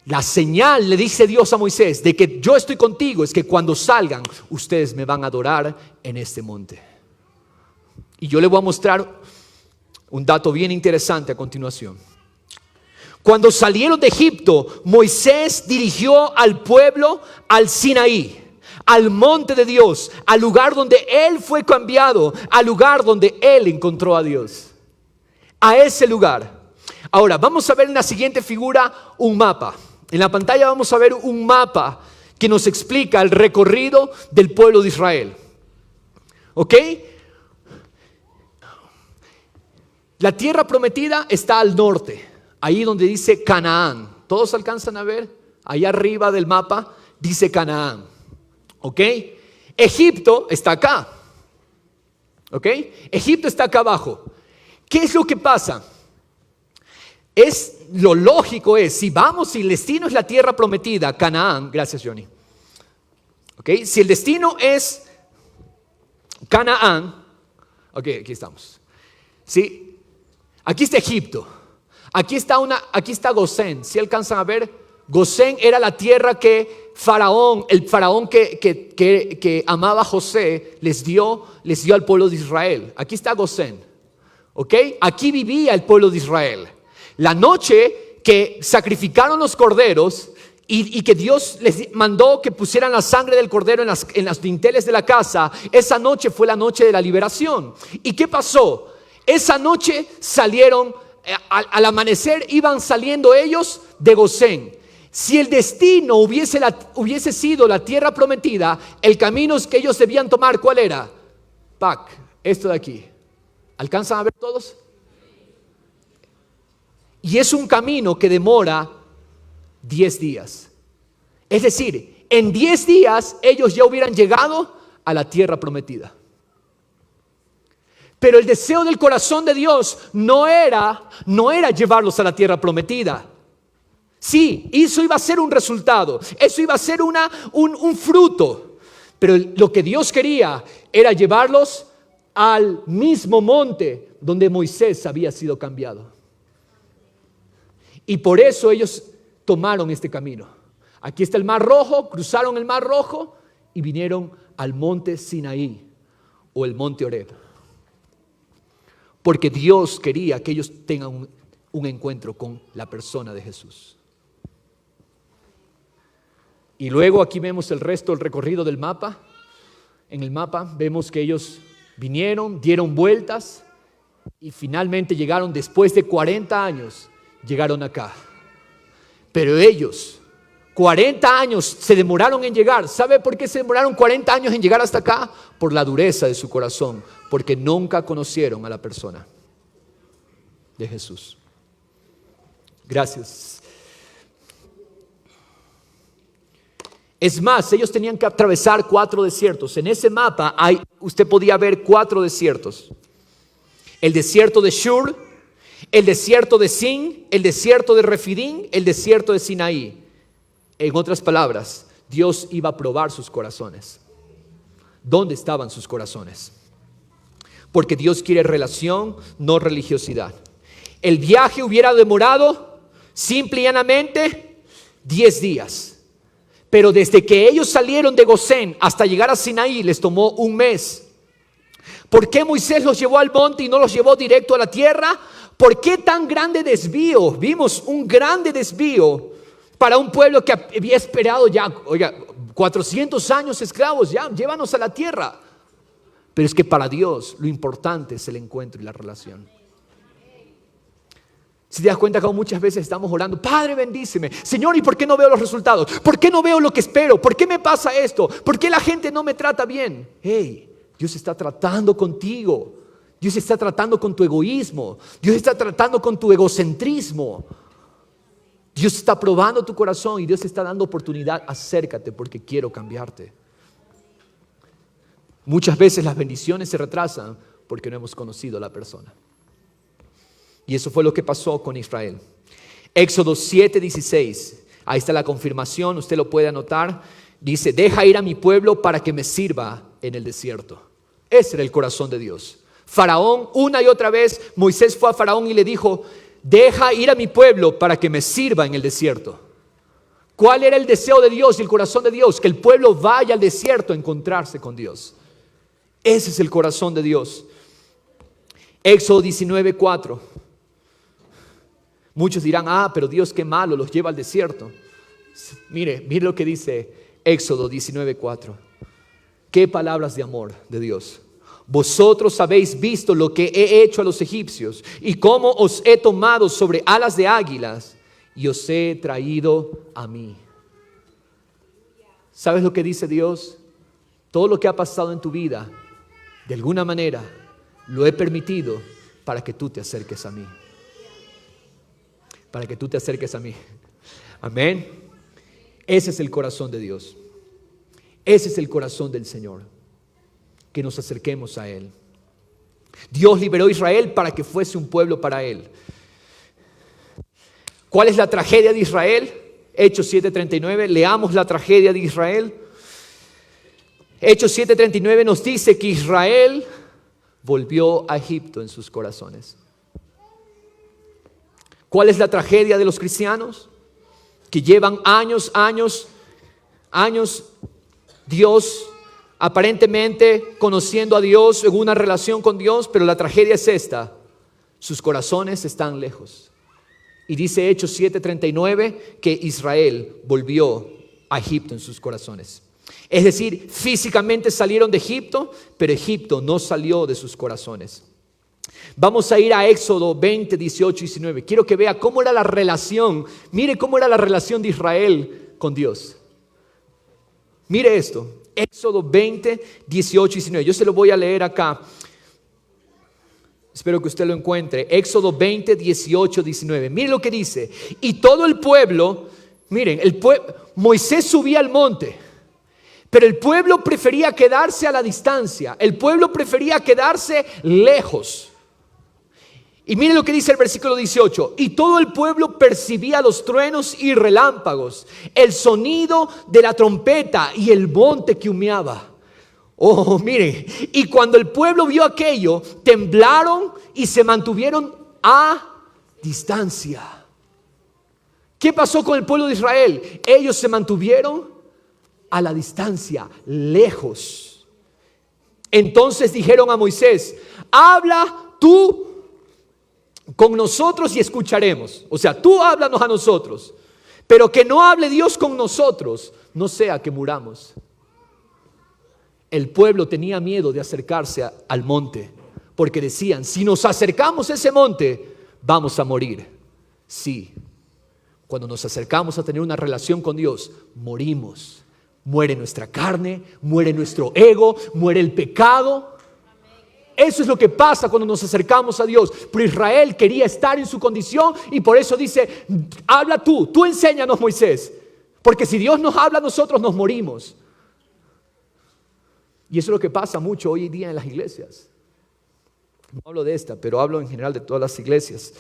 La señal, le dice Dios a Moisés, de que yo estoy contigo es que cuando salgan, ustedes me van a adorar en este monte. Y yo le voy a mostrar un dato bien interesante a continuación. Cuando salieron de Egipto, Moisés dirigió al pueblo al Sinaí, al monte de Dios, al lugar donde él fue cambiado, al lugar donde él encontró a Dios. A ese lugar. Ahora, vamos a ver en la siguiente figura un mapa. En la pantalla vamos a ver un mapa que nos explica el recorrido del pueblo de Israel. ¿Ok? La tierra prometida está al norte, ahí donde dice Canaán. ¿Todos alcanzan a ver? Allá arriba del mapa dice Canaán. ¿Ok? Egipto está acá. ¿Ok? Egipto está acá abajo. ¿Qué es lo que pasa? Lo lógico es, si el destino es la tierra prometida, Canaán, gracias Johnny. ¿Ok? Si el destino es Canaán, ok, aquí estamos. ¿Sí? Aquí está Egipto. Aquí está Gosén. ¿Sí alcanzan a ver? Gosén era la tierra que el faraón que amaba a José les dio al pueblo de Israel. Aquí está Gosén. ¿Ok? Aquí vivía el pueblo de Israel. La noche que sacrificaron los corderos y que Dios les mandó que pusieran la sangre del cordero en las dinteles de la casa, esa noche fue la noche de la liberación. ¿Y qué pasó? Esa noche salieron, al amanecer iban saliendo ellos de Gosén. Si el destino hubiese sido la tierra prometida, el camino que ellos debían tomar, ¿cuál era? Esto de aquí. ¿Alcanzan a ver todos? Y es un camino que demora 10 días. Es decir, en 10 días ellos ya hubieran llegado a la tierra prometida. Pero el deseo del corazón de Dios no era llevarlos a la tierra prometida. Sí, eso iba a ser un resultado, eso iba a ser un fruto. Pero lo que Dios quería era llevarlos al mismo monte donde Moisés había sido cambiado. Y por eso ellos tomaron este camino. Aquí está el Mar Rojo, cruzaron el Mar Rojo y vinieron al monte Sinaí o el monte Horeb. Porque Dios quería que ellos tengan un encuentro con la persona de Jesús. Y luego aquí vemos el resto del recorrido del mapa. En el mapa vemos que ellos vinieron, dieron vueltas y finalmente llegaron después de 40 años. Llegaron acá. Pero ellos, 40 años se demoraron en llegar. ¿Sabe por qué se demoraron 40 años en llegar hasta acá? Por la dureza de su corazón. Porque nunca conocieron a la persona de Jesús. Gracias. Es más, ellos tenían que atravesar 4 desiertos. En ese mapa usted podía ver 4 desiertos. El desierto de Shur, el desierto de Sin, el desierto de Refidín, el desierto de Sinaí. En otras palabras, Dios iba a probar sus corazones. ¿Dónde estaban sus corazones? Porque Dios quiere relación, no religiosidad. El viaje hubiera demorado simple y llanamente 10 días. Pero desde que ellos salieron de Gosén hasta llegar a Sinaí les tomó un mes. ¿Por qué Moisés los llevó al monte y no los llevó directo a la tierra? ¿Por qué tan grande desvío? Vimos un grande desvío para un pueblo que había esperado ya, 400 años esclavos, ya, llévanos a la tierra. Pero es que para Dios lo importante es el encuentro y la relación. Si te das cuenta que muchas veces estamos orando, Padre, bendíceme. Señor, ¿y por qué no veo los resultados? ¿Por qué no veo lo que espero? ¿Por qué me pasa esto? ¿Por qué la gente no me trata bien? Hey, Dios está tratando contigo. Dios está tratando con tu egoísmo. Dios está tratando con tu egocentrismo. Dios está probando tu corazón y Dios te está dando oportunidad. Acércate porque quiero cambiarte. Muchas veces las bendiciones se retrasan porque no hemos conocido a la persona. Y eso fue lo que pasó con Israel. Éxodo 7:16. Ahí está la confirmación, usted lo puede anotar. Dice, deja ir a mi pueblo para que me sirva en el desierto. Ese era el corazón de Dios. Faraón, una y otra vez, Moisés fue a Faraón y le dijo, deja ir a mi pueblo para que me sirva en el desierto. ¿Cuál era el deseo de Dios y el corazón de Dios? Que el pueblo vaya al desierto a encontrarse con Dios. Ese es el corazón de Dios. Éxodo 19:4. Muchos dirán, pero Dios qué malo, los lleva al desierto. Mire lo que dice Éxodo 19:4. Qué palabras de amor de Dios. Vosotros habéis visto lo que he hecho a los egipcios y cómo os he tomado sobre alas de águilas y os he traído a mí. ¿Sabes lo que dice Dios? Todo lo que ha pasado en tu vida, de alguna manera, lo he permitido para que tú te acerques a mí. Para que tú te acerques a mí. Amén. Ese es el corazón de Dios. Ese es el corazón del Señor. Que nos acerquemos a Él. Dios liberó a Israel para que fuese un pueblo para Él. ¿Cuál es la tragedia de Israel? Hechos 7:39. Leamos la tragedia de Israel. Hechos 7:39 nos dice que Israel volvió a Egipto en sus corazones. ¿Cuál es la tragedia de los cristianos? Que llevan años, Dios aparentemente conociendo a Dios, en una relación con Dios, pero la tragedia es esta: sus corazones están lejos. Y dice Hechos 7:39 que Israel volvió a Egipto en sus corazones. Es decir, físicamente salieron de Egipto, pero Egipto no salió de sus corazones. Vamos a ir a Éxodo 20, 18 y 19. Quiero que vea cómo era la relación. Mire cómo era la relación de Israel con Dios. Mire esto. Éxodo 20, 18 y 19. Yo se lo voy a leer acá. Espero que usted lo encuentre. Éxodo 20, 18, 19. Mire lo que dice. Y todo el pueblo, miren, Moisés subía al monte, pero el pueblo prefería quedarse a la distancia. El pueblo prefería quedarse lejos. Y mire lo que dice el versículo 18. Y todo el pueblo percibía los truenos y relámpagos, el sonido de la trompeta y el monte que humeaba. Oh, mire. Y cuando el pueblo vio aquello, temblaron y se mantuvieron a distancia. ¿Qué pasó con el pueblo de Israel? Ellos se mantuvieron a la distancia, lejos. Entonces dijeron a Moisés: habla tú con nosotros y escucharemos. O sea, tú háblanos a nosotros, pero que no hable Dios con nosotros, no sea que muramos. El pueblo tenía miedo de acercarse al monte, porque decían: si nos acercamos a ese monte, vamos a morir. Sí, cuando nos acercamos a tener una relación con Dios, morimos. Muere nuestra carne, muere nuestro ego, muere el pecado. Eso es lo que pasa cuando nos acercamos a Dios. Pero Israel quería estar en su condición y por eso dice: habla tú enséñanos, Moisés, porque si Dios nos habla, nosotros nos morimos. Y eso es lo que pasa mucho hoy en día en las iglesias. No hablo de esta, pero hablo en general de todas las iglesias.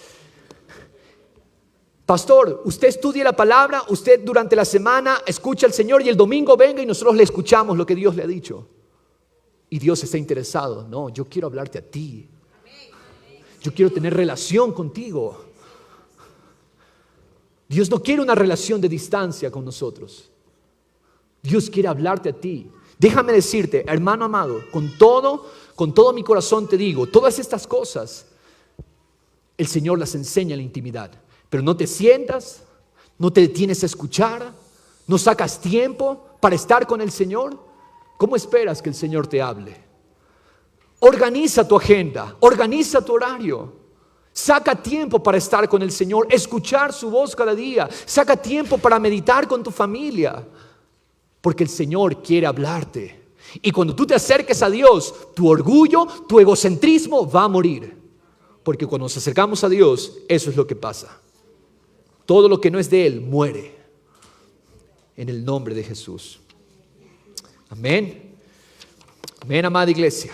Pastor, usted estudia la palabra, usted durante la semana escucha al Señor y el domingo venga y nosotros le escuchamos lo que Dios le ha dicho. Y Dios está interesado. No, yo quiero hablarte a ti. Yo quiero tener relación contigo. Dios no quiere una relación de distancia con nosotros. Dios quiere hablarte a ti. Déjame decirte, hermano amado, con todo mi corazón te digo, todas estas cosas el Señor las enseña en la intimidad. Pero no te sientas, no te detienes a escuchar, no sacas tiempo para estar con el Señor. ¿Cómo esperas que el Señor te hable? Organiza tu agenda, organiza tu horario. Saca tiempo para estar con el Señor, escuchar su voz cada día. Saca tiempo para meditar con tu familia, porque el Señor quiere hablarte. Y cuando tú te acerques a Dios, tu orgullo, tu egocentrismo va a morir. Porque cuando nos acercamos a Dios, eso es lo que pasa. Todo lo que no es de Él muere. En el nombre de Jesús. Amén. Amén, amada iglesia.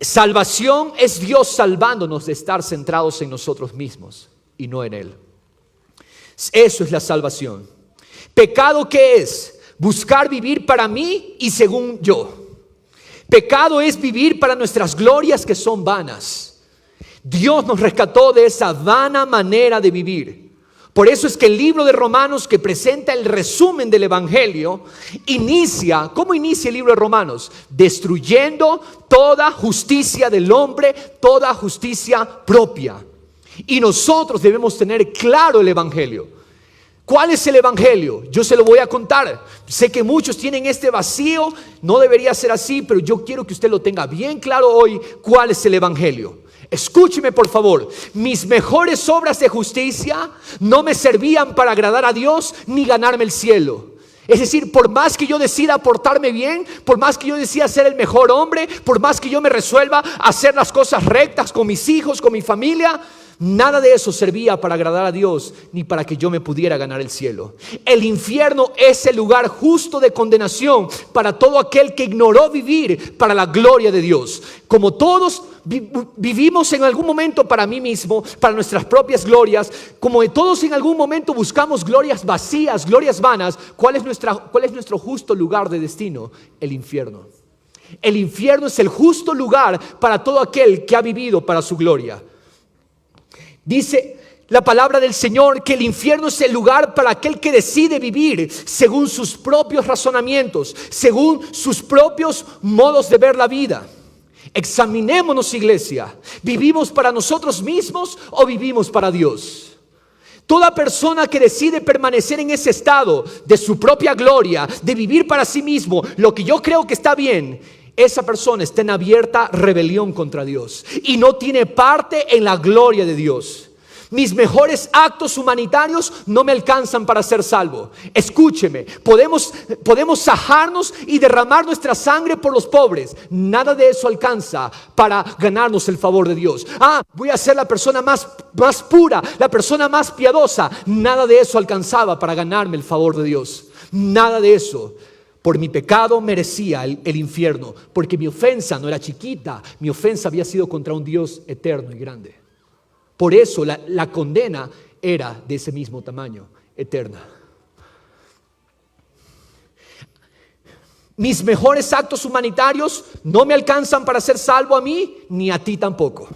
Salvación es Dios salvándonos de estar centrados en nosotros mismos y no en Él. Eso es la salvación. ¿Pecado qué es? Buscar vivir para mí y según yo. Pecado es vivir para nuestras glorias que son vanas. Dios nos rescató de esa vana manera de vivir. Por eso es que el libro de Romanos, que presenta el resumen del Evangelio, inicia, ¿cómo inicia el libro de Romanos? Destruyendo toda justicia del hombre, toda justicia propia. Y nosotros debemos tener claro el Evangelio. ¿Cuál es el Evangelio? Yo se lo voy a contar. Sé que muchos tienen este vacío, no debería ser así, pero yo quiero que usted lo tenga bien claro hoy. ¿Cuál es el Evangelio? Escúcheme por favor, mis mejores obras de justicia no me servían para agradar a Dios ni ganarme el cielo. Es decir, por más que yo decida portarme bien, por más que yo decida ser el mejor hombre, por más que yo me resuelva a hacer las cosas rectas con mis hijos, con mi familia, nada de eso servía para agradar a Dios ni para que yo me pudiera ganar el cielo. El infierno es el lugar justo de condenación para todo aquel que ignoró vivir para la gloria de Dios. Como todos vivimos en algún momento para mí mismo, para nuestras propias glorias, como todos en algún momento buscamos glorias vacías, glorias vanas, ¿cuál es nuestro justo lugar de destino? El infierno. El infierno es el justo lugar para todo aquel que ha vivido para su gloria. Dice la palabra del Señor que el infierno es el lugar para aquel que decide vivir según sus propios razonamientos, según sus propios modos de ver la vida. Examinémonos, iglesia. ¿Vivimos para nosotros mismos o vivimos para Dios? Toda persona que decide permanecer en ese estado de su propia gloria, de vivir para sí mismo lo que yo creo que está bien, esa persona está en abierta rebelión contra Dios y no tiene parte en la gloria de Dios. Mis mejores actos humanitarios no me alcanzan para ser salvo. Escúcheme, podemos sajarnos y derramar nuestra sangre por los pobres. Nada de eso alcanza para ganarnos el favor de Dios. Voy a ser la persona más pura, la persona más piadosa. Nada de eso alcanzaba para ganarme el favor de Dios. Nada de eso. Por mi pecado merecía el infierno, porque mi ofensa no era chiquita, mi ofensa había sido contra un Dios eterno y grande. Por eso la condena era de ese mismo tamaño, eterna. Mis mejores actos humanitarios no me alcanzan para ser salvo a mí, ni a ti tampoco.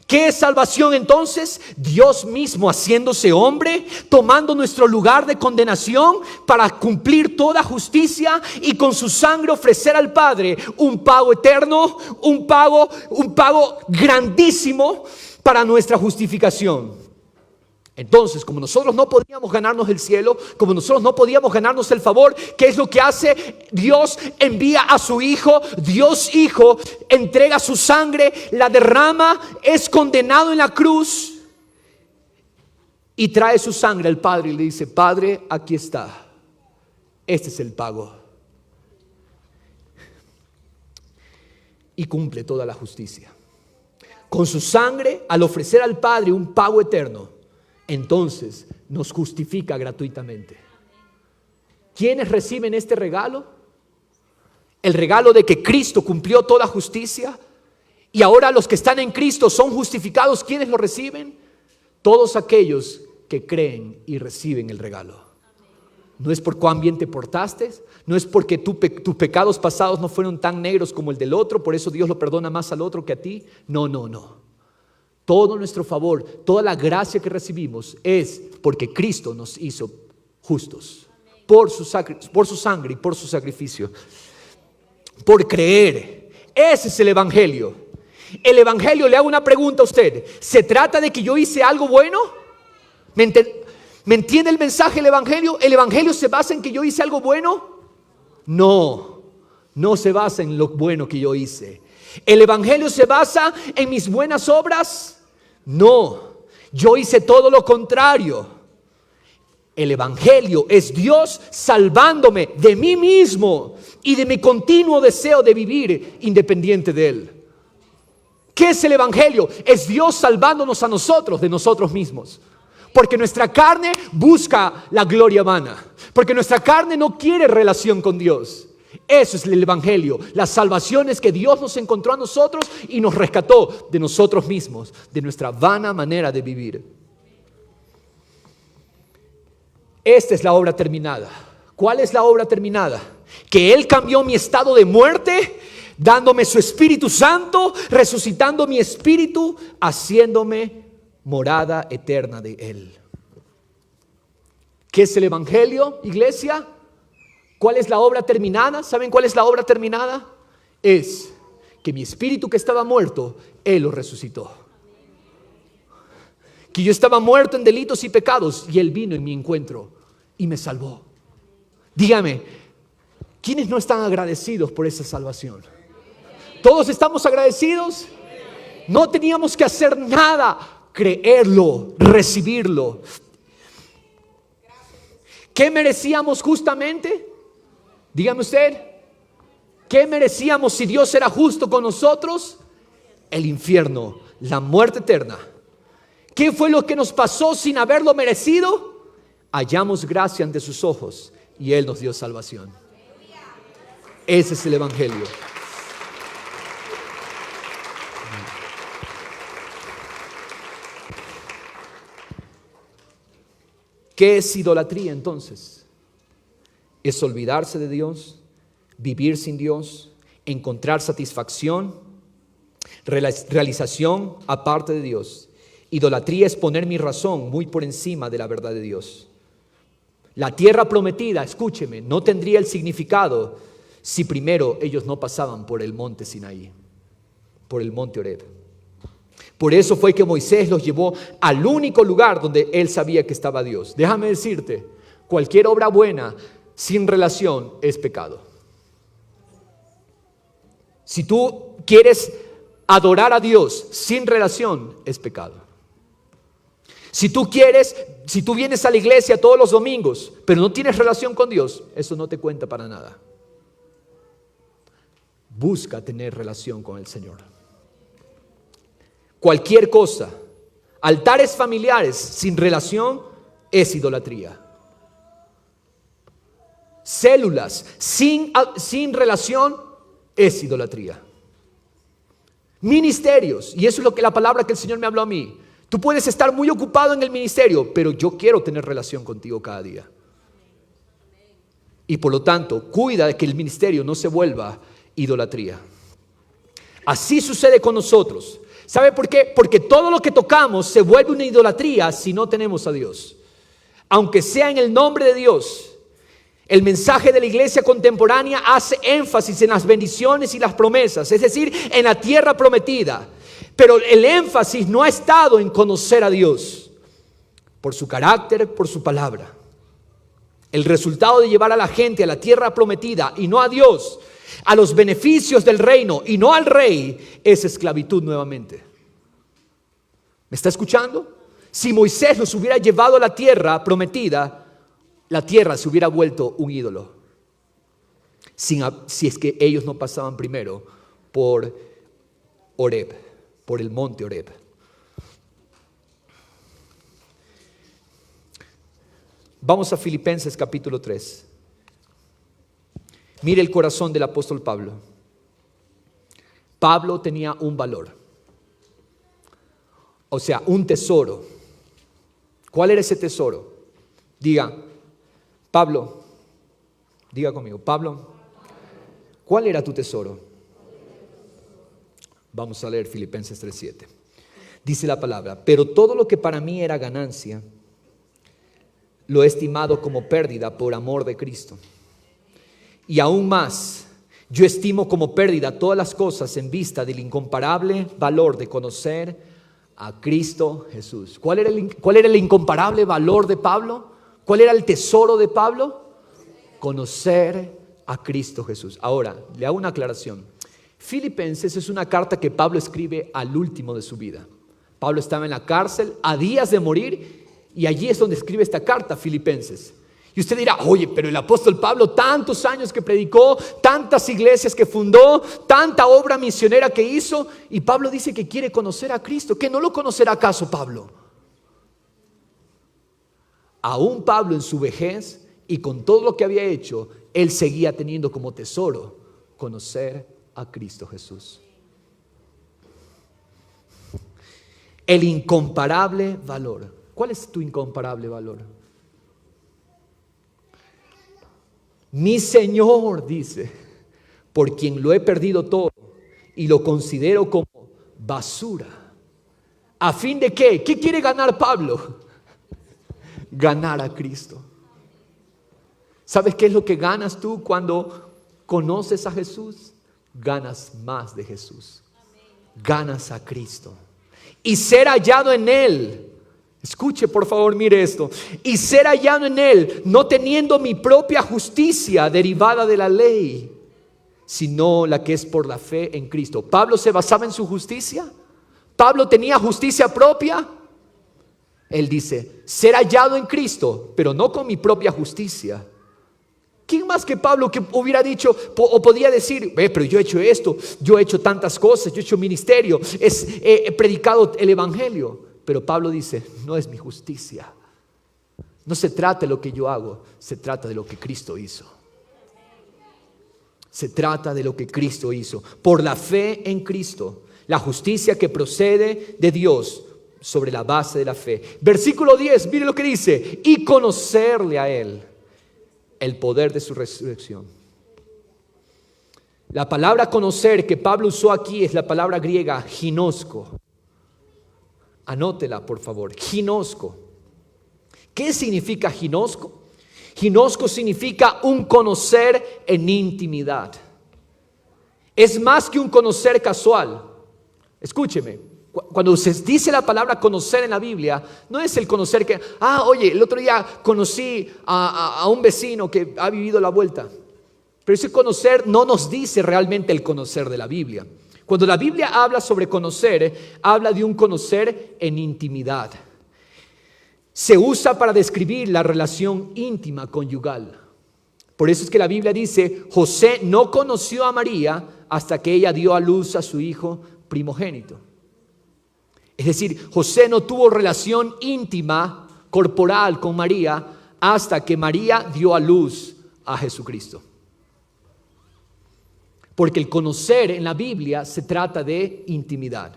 ¿Qué es salvación entonces? Dios mismo haciéndose hombre, tomando nuestro lugar de condenación para cumplir toda justicia y con su sangre ofrecer al Padre un pago eterno, un pago grandísimo para nuestra justificación. Entonces, como nosotros no podíamos ganarnos el cielo, como nosotros no podíamos ganarnos el favor, ¿qué es lo que hace? Dios envía a su Hijo, Dios Hijo entrega su sangre, la derrama, es condenado en la cruz y trae su sangre al Padre y le dice: Padre, aquí está, este es el pago. Y cumple toda la justicia. Con su sangre, al ofrecer al Padre un pago eterno, entonces nos justifica gratuitamente. ¿Quiénes reciben este regalo? El regalo de que Cristo cumplió toda justicia y ahora los que están en Cristo son justificados. ¿Quiénes lo reciben? Todos aquellos que creen y reciben el regalo. No es por cuán bien te portaste, no es porque tus pecados pasados no fueron tan negros como el del otro, por eso Dios lo perdona más al otro que a ti. No. Todo nuestro favor, toda la gracia que recibimos es porque Cristo nos hizo justos por su sangre y por su sacrificio. Por creer. Ese es el Evangelio. El Evangelio, le hago una pregunta a usted. ¿Se trata de que yo hice algo bueno? ¿Me entiende el mensaje del Evangelio? ¿El Evangelio se basa en que yo hice algo bueno? No se basa en lo bueno que yo hice. ¿El Evangelio se basa en mis buenas obras? No, yo hice todo lo contrario. El evangelio es Dios salvándome de mí mismo y de mi continuo deseo de vivir independiente de Él. ¿Qué es el evangelio? Es Dios salvándonos a nosotros de nosotros mismos. Porque nuestra carne busca la gloria vana. Porque nuestra carne no quiere relación con Dios. Eso es el evangelio. La salvación es que Dios nos encontró a nosotros y nos rescató de nosotros mismos, de nuestra vana manera de vivir. Esta es la obra terminada. ¿Cuál es la obra terminada? Que Él cambió mi estado de muerte, dándome su Espíritu Santo, resucitando mi espíritu, haciéndome morada eterna de Él. ¿Qué es el evangelio, iglesia? ¿Cuál es la obra terminada? ¿Saben cuál es la obra terminada? Es que mi espíritu que estaba muerto, Él lo resucitó. Que yo estaba muerto en delitos y pecados y Él vino en mi encuentro y me salvó. Dígame, ¿quiénes no están agradecidos por esa salvación? ¿Todos estamos agradecidos? No teníamos que hacer nada, creerlo, recibirlo. ¿Qué merecíamos justamente? Dígame usted, ¿qué merecíamos si Dios era justo con nosotros? El infierno, la muerte eterna. ¿Qué fue lo que nos pasó sin haberlo merecido? Hallamos gracia ante sus ojos y Él nos dio salvación. Ese es el evangelio. ¿Qué es idolatría entonces? Es olvidarse de Dios, vivir sin Dios, encontrar satisfacción, realización aparte de Dios. Idolatría es poner mi razón muy por encima de la verdad de Dios. La tierra prometida, escúcheme, no tendría el significado si primero ellos no pasaban por el monte Sinaí, por el monte Horeb. Por eso fue que Moisés los llevó al único lugar donde él sabía que estaba Dios. Déjame decirte, cualquier obra buena sin relación es pecado. Si tú quieres adorar a Dios sin relación, es pecado. Si tú vienes a la iglesia todos los domingos, pero no tienes relación con Dios, eso no te cuenta para nada. Busca tener relación con el Señor. Cualquier cosa, altares familiares sin relación es idolatría. Células sin relación es idolatría. Ministerios, y eso es lo que la palabra que el Señor me habló a mí. Tú puedes estar muy ocupado en el ministerio, pero yo quiero tener relación contigo cada día. Y por lo tanto, cuida de que el ministerio no se vuelva idolatría. Así sucede con nosotros. ¿Sabe por qué? Porque todo lo que tocamos se vuelve una idolatría si no tenemos a Dios. Aunque sea en el nombre de Dios. El mensaje de la iglesia contemporánea hace énfasis en las bendiciones y las promesas, es decir, en la tierra prometida. Pero el énfasis no ha estado en conocer a Dios, por su carácter, por su palabra. El resultado de llevar a la gente a la tierra prometida y no a Dios, a los beneficios del reino y no al rey, es esclavitud nuevamente. ¿Me está escuchando? Si Moisés los hubiera llevado a la tierra prometida, la tierra se hubiera vuelto un ídolo. Si es que ellos no pasaban primero por Horeb, por el monte Horeb. Vamos a Filipenses capítulo 3. Mire el corazón del apóstol Pablo. Pablo tenía un valor, o sea, un tesoro. ¿Cuál era ese tesoro? Diga, Pablo, diga conmigo, Pablo, ¿cuál era tu tesoro? Vamos a leer Filipenses 3:7. Dice la palabra: pero todo lo que para mí era ganancia, lo he estimado como pérdida por amor de Cristo. Y aún más, yo estimo como pérdida todas las cosas en vista del incomparable valor de conocer a Cristo Jesús. ¿Cuál era el incomparable valor de Pablo? ¿Cuál era el tesoro de Pablo? Conocer a Cristo Jesús. Ahora, le hago una aclaración. Filipenses es una carta que Pablo escribe al último de su vida. Pablo estaba en la cárcel a días de morir y allí es donde escribe esta carta a Filipenses. Y usted dirá, oye, pero el apóstol Pablo, tantos años que predicó, tantas iglesias que fundó, tanta obra misionera que hizo, y Pablo dice que quiere conocer a Cristo. ¿Que no lo conocerá acaso Pablo? Aún Pablo en su vejez y con todo lo que había hecho, él seguía teniendo como tesoro conocer a Cristo Jesús. El incomparable valor. ¿Cuál es tu incomparable valor? Mi Señor, dice, por quien lo he perdido todo y lo considero como basura. ¿A fin de qué? ¿Qué quiere ganar Pablo? Ganar a Cristo. ¿Sabes qué es lo que ganas tú cuando conoces a Jesús? Ganas más de Jesús. Ganas a Cristo. Y ser hallado en Él. Escuche, por favor, mire esto. Y ser hallado en Él, no teniendo mi propia justicia derivada de la ley, sino la que es por la fe en Cristo. ¿Pablo se basaba en su justicia? ¿Pablo tenía justicia propia? Él dice, ser hallado en Cristo, pero no con mi propia justicia. ¿Quién más que Pablo que hubiera dicho o podía decir, pero yo he hecho esto, yo he hecho tantas cosas, yo he hecho ministerio, he predicado el evangelio? Pero Pablo dice, no es mi justicia. No se trata de lo que yo hago, se trata de lo que Cristo hizo. Se trata de lo que Cristo hizo. Por la fe en Cristo, la justicia que procede de Dios sobre la base de la fe. Versículo 10, mire lo que dice, y conocerle a Él, el poder de su resurrección. La palabra conocer que Pablo usó aquí es la palabra griega ginosko. Anótela, por favor. Ginosko. ¿Qué significa ginosko? Ginosko significa un conocer en intimidad. Es más que un conocer casual. Escúcheme. Cuando se dice la palabra conocer en la Biblia, no es el conocer que, oye, el otro día conocí a un vecino que ha vivido la vuelta. Pero ese conocer no nos dice realmente el conocer de la Biblia. Cuando la Biblia habla sobre conocer, habla de un conocer en intimidad. Se usa para describir la relación íntima conyugal. Por eso es que la Biblia dice, José no conoció a María hasta que ella dio a luz a su hijo primogénito. Es decir, José no tuvo relación íntima, corporal con María, hasta que María dio a luz a Jesucristo. Porque el conocer en la Biblia se trata de intimidad.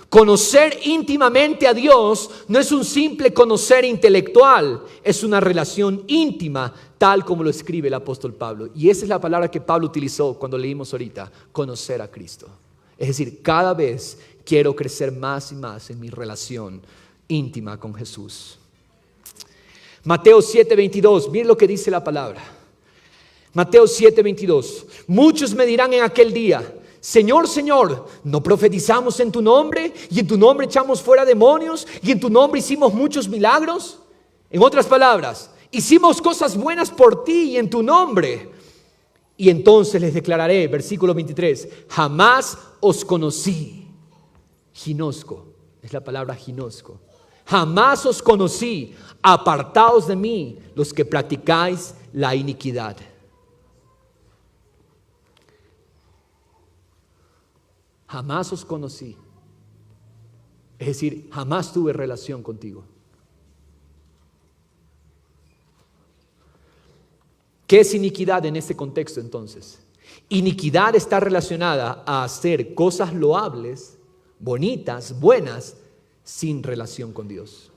Conocer íntimamente a Dios no es un simple conocer intelectual, es una relación íntima, tal como lo escribe el apóstol Pablo. Y esa es la palabra que Pablo utilizó cuando leímos ahorita, conocer a Cristo. Es decir, cada vez quiero crecer más y más en mi relación íntima con Jesús. Mateo 7:22, miren lo que dice la palabra. Mateo 7:22. Muchos me dirán en aquel día, Señor, Señor, ¿no profetizamos en tu nombre? Y en tu nombre echamos fuera demonios, y en tu nombre hicimos muchos milagros. En otras palabras, hicimos cosas buenas por ti y en tu nombre. Y entonces les declararé, versículo 23, jamás os conocí. Ginosko, es la palabra ginosko. Jamás os conocí, apartaos de mí los que practicáis la iniquidad. Jamás os conocí. Es decir, jamás tuve relación contigo. ¿Qué es iniquidad en este contexto entonces? Iniquidad está relacionada a hacer cosas loables, bonitas, buenas, sin relación con Dios.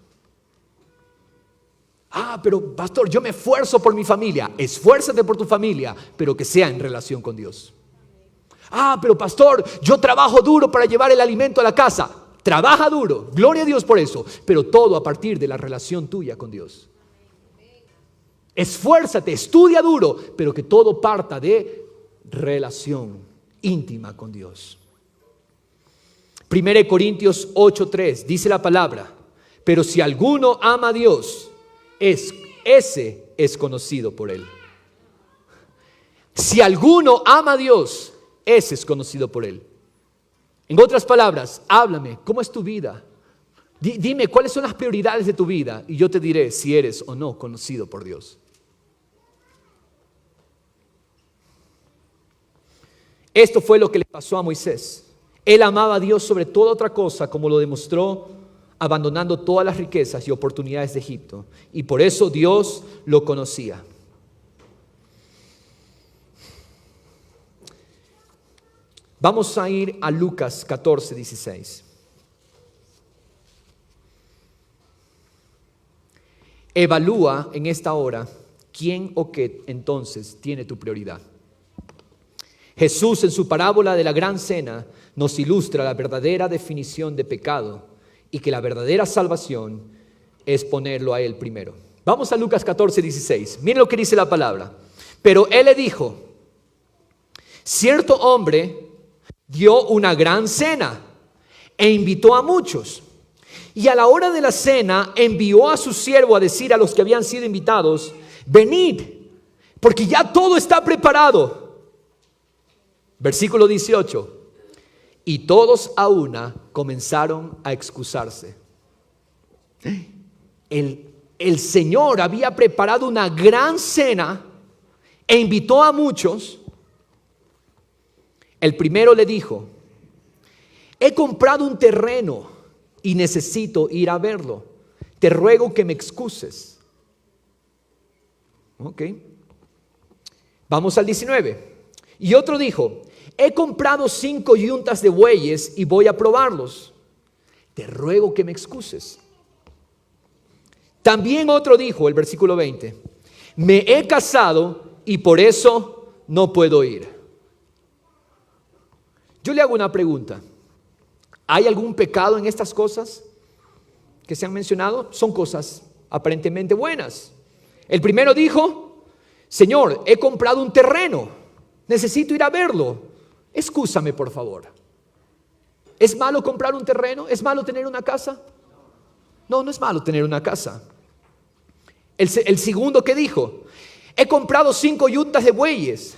Pero pastor, yo me esfuerzo por mi familia. Esfuérzate por tu familia, pero que sea en relación con Dios. Pero pastor, yo trabajo duro para llevar el alimento a la casa. Trabaja duro, gloria a Dios por eso, pero todo a partir de la relación tuya con Dios. Esfuérzate, estudia duro, pero que todo parta de relación íntima con Dios. 1 Corintios 8:3 dice la palabra, pero si alguno ama a Dios, ese es conocido por Él. Si alguno ama a Dios, ese es conocido por Él. En otras palabras, háblame, ¿cómo es tu vida? Dime cuáles son las prioridades de tu vida y yo te diré si eres o no conocido por Dios. Esto fue lo que le pasó a Moisés. Él amaba a Dios sobre toda otra cosa, como lo demostró abandonando todas las riquezas y oportunidades de Egipto. Y por eso Dios lo conocía. Vamos a ir a Lucas 14, 16. Evalúa en esta hora quién o qué entonces tiene tu prioridad. Jesús en su parábola de la gran cena nos ilustra la verdadera definición de pecado y que la verdadera salvación es ponerlo a Él primero. Vamos a Lucas 14, 16. Miren lo que dice la palabra. Pero Él le dijo: cierto hombre dio una gran cena e invitó a muchos. Y a la hora de la cena envió a su siervo a decir a los que habían sido invitados: venid, porque ya todo está preparado. Versículo 18. Y todos a una comenzaron a excusarse. El Señor había preparado una gran cena e invitó a muchos. El primero le dijo: he comprado un terreno y necesito ir a verlo. Te ruego que me excuses. Ok. Vamos al 19. Y otro dijo: he comprado 5 yuntas de bueyes y voy a probarlos. Te ruego que me excuses. También otro dijo, el versículo 20: me he casado y por eso no puedo ir. Yo le hago una pregunta. ¿Hay algún pecado en estas cosas que se han mencionado? Son cosas aparentemente buenas. El primero dijo: Señor, he comprado un terreno, necesito ir a verlo. Excúsame, por favor. ¿Es malo comprar un terreno? ¿Es malo tener una casa? No, no es malo tener una casa. El segundo que dijo: he comprado 5 yuntas de bueyes.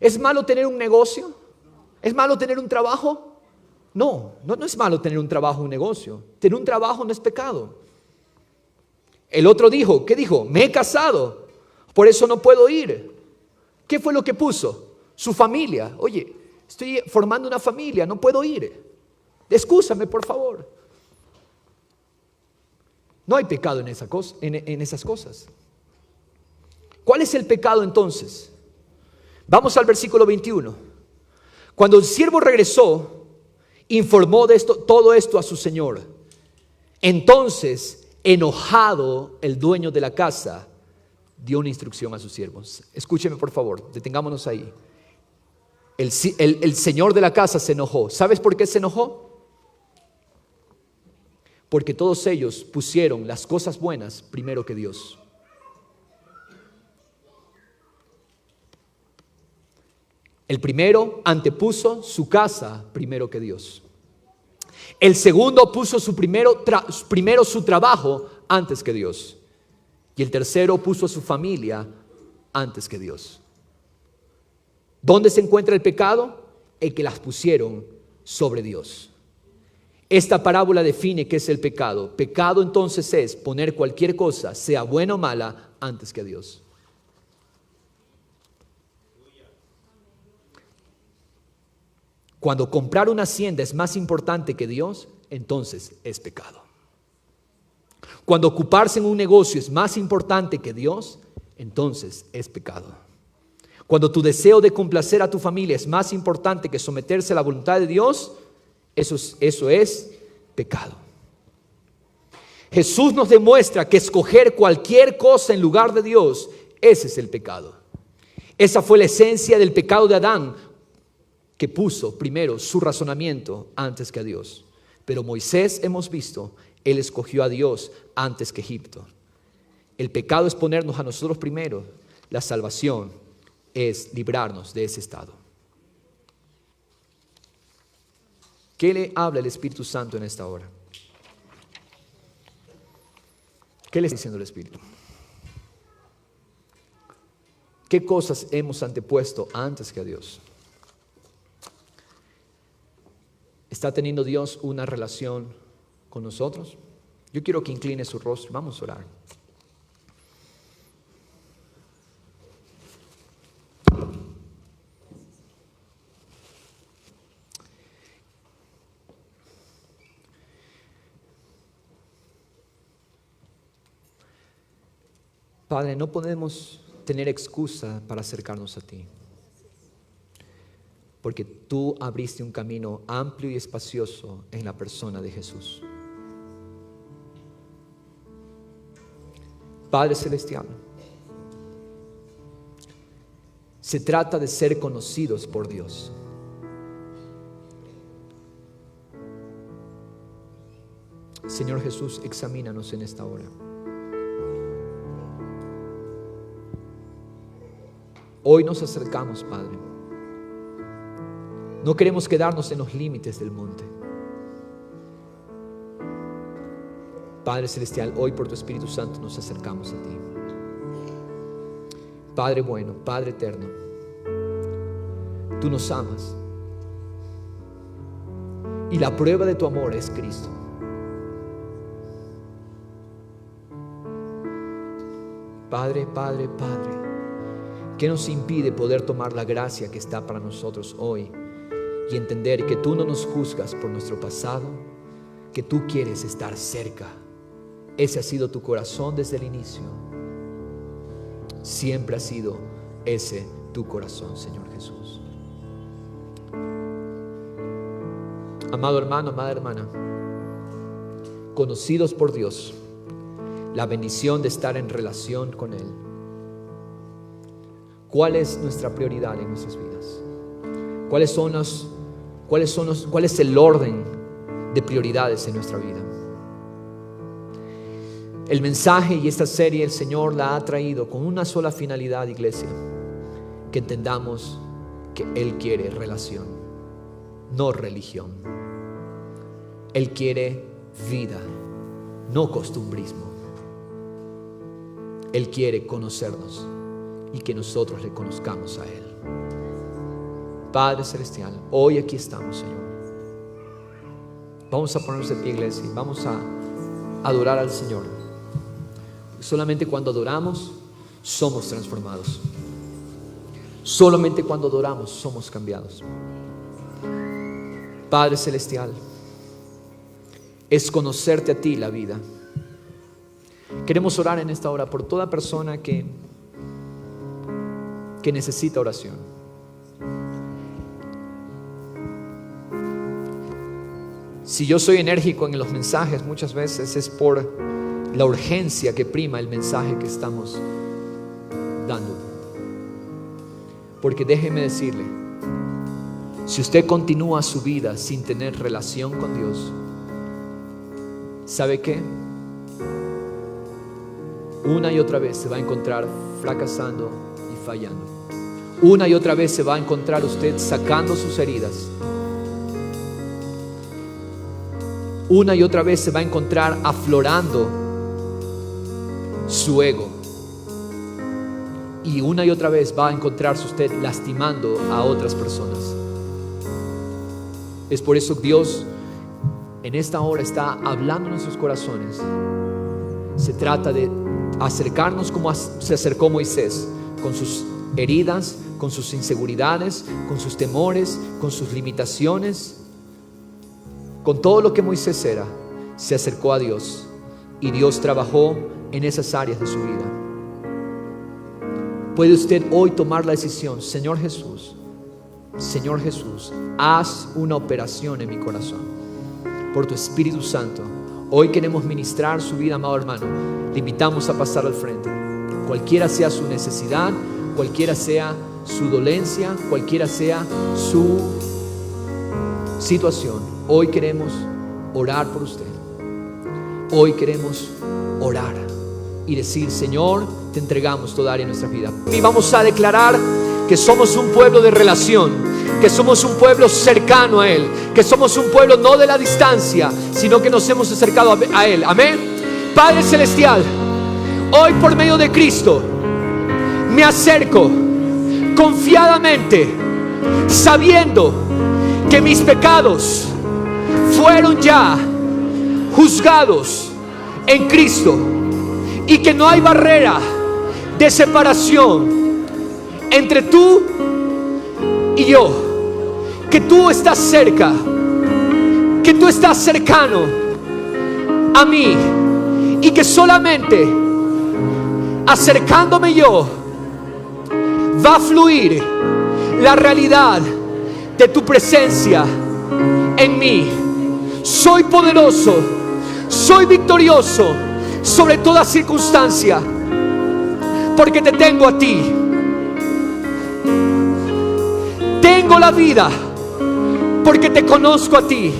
¿Es malo tener un negocio? ¿Es malo tener un trabajo? No es malo tener un trabajo, un negocio. Tener un trabajo no es pecado. El otro dijo, ¿qué dijo? Me he casado, por eso no puedo ir. ¿Qué fue lo que puso? Su familia. Oye, estoy formando una familia, no puedo ir. Excúsame, por favor. No hay pecado en esas cosas. ¿Cuál es el pecado entonces? Vamos al versículo 21. Cuando el siervo regresó, informó de todo esto a su señor. Entonces, enojado, el dueño de la casa dio una instrucción a sus siervos. Escúcheme, por favor, detengámonos ahí. El señor de la casa se enojó. ¿Sabes por qué se enojó? Porque todos ellos pusieron las cosas buenas primero que Dios. El primero antepuso su casa primero que Dios. El segundo puso primero su trabajo antes que Dios. Y el tercero puso a su familia antes que Dios. ¿Dónde se encuentra el pecado? El que las pusieron sobre Dios. Esta parábola define qué es el pecado. Pecado entonces es poner cualquier cosa, sea buena o mala, antes que Dios. Cuando comprar una hacienda es más importante que Dios, entonces es pecado. Cuando ocuparse en un negocio es más importante que Dios, entonces es pecado. Cuando tu deseo de complacer a tu familia es más importante que someterse a la voluntad de Dios, eso es pecado. Jesús nos demuestra que escoger cualquier cosa en lugar de Dios, ese es el pecado. Esa fue la esencia del pecado de Adán, que puso primero su razonamiento antes que a Dios. Pero Moisés, hemos visto, él escogió a Dios antes que Egipto. El pecado es ponernos a nosotros primero. La salvación es librarnos de ese estado. ¿Qué le habla el Espíritu Santo en esta hora? ¿Qué le está diciendo el Espíritu? ¿Qué cosas hemos antepuesto antes que a Dios? ¿Está teniendo Dios una relación con nosotros? Yo quiero que incline su rostro. Vamos a orar. Padre, no podemos tener excusa para acercarnos a ti, porque tú abriste un camino amplio y espacioso en la persona de Jesús. Padre Celestial, se trata de ser conocidos por Dios. Señor Jesús, examínanos en esta hora. Hoy nos acercamos, Padre. No queremos quedarnos en los límites del monte. Padre Celestial, hoy por tu Espíritu Santo nos acercamos a ti. Padre bueno, Padre eterno, tú nos amas. Y la prueba de tu amor es Cristo. Padre, Padre, Padre, ¿qué nos impide poder tomar la gracia que está para nosotros hoy y entender que tú no nos juzgas por nuestro pasado, que tú quieres estar cerca? Ese ha sido tu corazón desde el inicio. Siempre ha sido ese tu corazón, Señor Jesús. Amado hermano, amada hermana, conocidos por Dios, la bendición de estar en relación con Él. ¿Cuál es nuestra prioridad en nuestras vidas? ¿Cuál es el orden de prioridades en nuestra vida? El mensaje y esta serie el Señor la ha traído con una sola finalidad, iglesia: que entendamos que Él quiere relación, no religión. Él quiere vida, no costumbrismo. Él quiere conocernos y que nosotros le conozcamos a Él. Padre Celestial, hoy aquí estamos, Señor. Vamos a ponernos de pie, iglesia, y vamos a adorar al Señor. Solamente cuando adoramos somos transformados. Solamente cuando adoramos somos cambiados. Padre Celestial, es conocerte a ti la vida. Queremos orar en esta hora por toda persona que necesita oración. Si yo soy enérgico en los mensajes, muchas veces es por la urgencia que prima el mensaje que estamos dando. Porque déjeme decirle, si usted continúa su vida sin tener relación con Dios, ¿sabe qué? Una y otra vez se va a encontrar fracasando y fallando. Una y otra vez se va a encontrar usted sacando sus heridas. Una y otra vez se va a encontrar aflorando su ego. Y una y otra vez va a encontrarse usted lastimando a otras personas. Es por eso que Dios en esta hora está hablando en nuestros corazones. Se trata de acercarnos como se acercó Moisés, con sus heridas, con sus inseguridades, con sus temores, con sus limitaciones, con todo lo que Moisés era. Se acercó a Dios y Dios trabajó en esas áreas de su vida. Puede usted hoy tomar la decisión: Señor Jesús, haz una operación en mi corazón por tu Espíritu Santo. Hoy queremos ministrar su vida, amado hermano. Le invitamos a pasar al frente. Cualquiera sea su necesidad, cualquiera sea su dolencia, cualquiera sea su situación, hoy queremos orar por usted. Hoy queremos orar y decir: Señor, te entregamos toda área de nuestra vida. Y vamos a declarar que somos un pueblo de relación, que somos un pueblo cercano a Él, que somos un pueblo no de la distancia, sino que nos hemos acercado a Él. Amén. Padre Celestial, hoy por medio de Cristo me acerco confiadamente, sabiendo que mis pecados fueron ya juzgados en Cristo, y que no hay barrera de separación entre tú y yo, que tú estás cerca, que tú estás cercano a mí, y que solamente acercándome yo va a fluir la realidad de tu presencia en mí. Soy poderoso, soy victorioso sobre toda circunstancia, porque te tengo a ti. Tengo la vida porque te conozco a ti,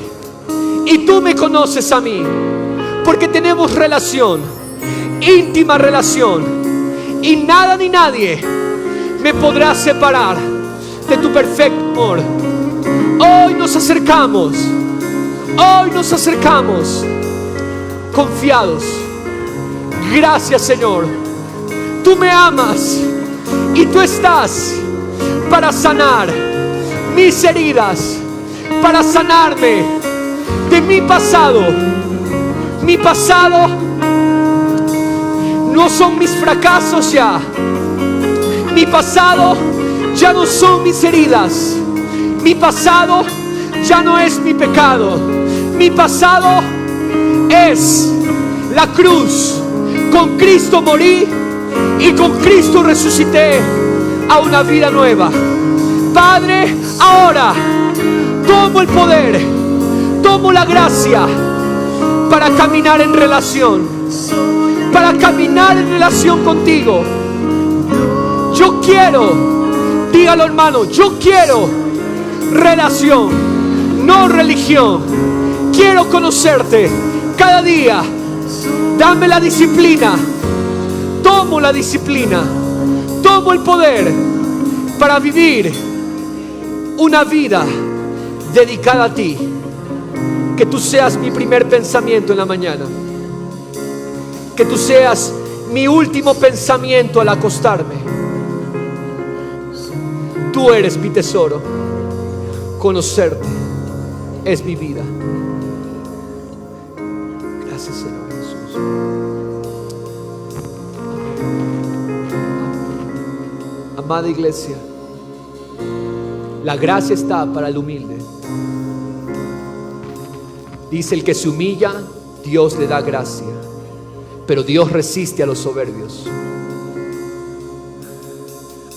y tú me conoces a mí, porque tenemos relación, íntima relación, y nada ni nadie me podrá separar de tu perfecto amor. Hoy nos acercamos confiados. Gracias, Señor. Tú me amas y tú estás para sanar mis heridas, para sanarme de mi pasado. Mi pasado no son mis fracasos ya. Mi pasado ya no son mis heridas. Mi pasado ya no es mi pecado. Mi pasado es la cruz. Con Cristo morí y con Cristo resucité a una vida nueva. Padre, ahora tomo el poder, tomo la gracia para caminar en relación, contigo. Yo quiero, dígalo, hermano, yo quiero relación, no religión. Quiero conocerte cada día. Dame la disciplina. Tomo la disciplina, tomo el poder para vivir una vida dedicada a ti. Que tú seas mi primer pensamiento en la mañana, que tú seas mi último pensamiento al acostarme. Tú eres mi tesoro. Conocerte es mi vida. Gracias, Señor Jesús. Amada iglesia, la gracia está para el humilde. Dice: el que se humilla, Dios le da gracia, pero Dios resiste a los soberbios.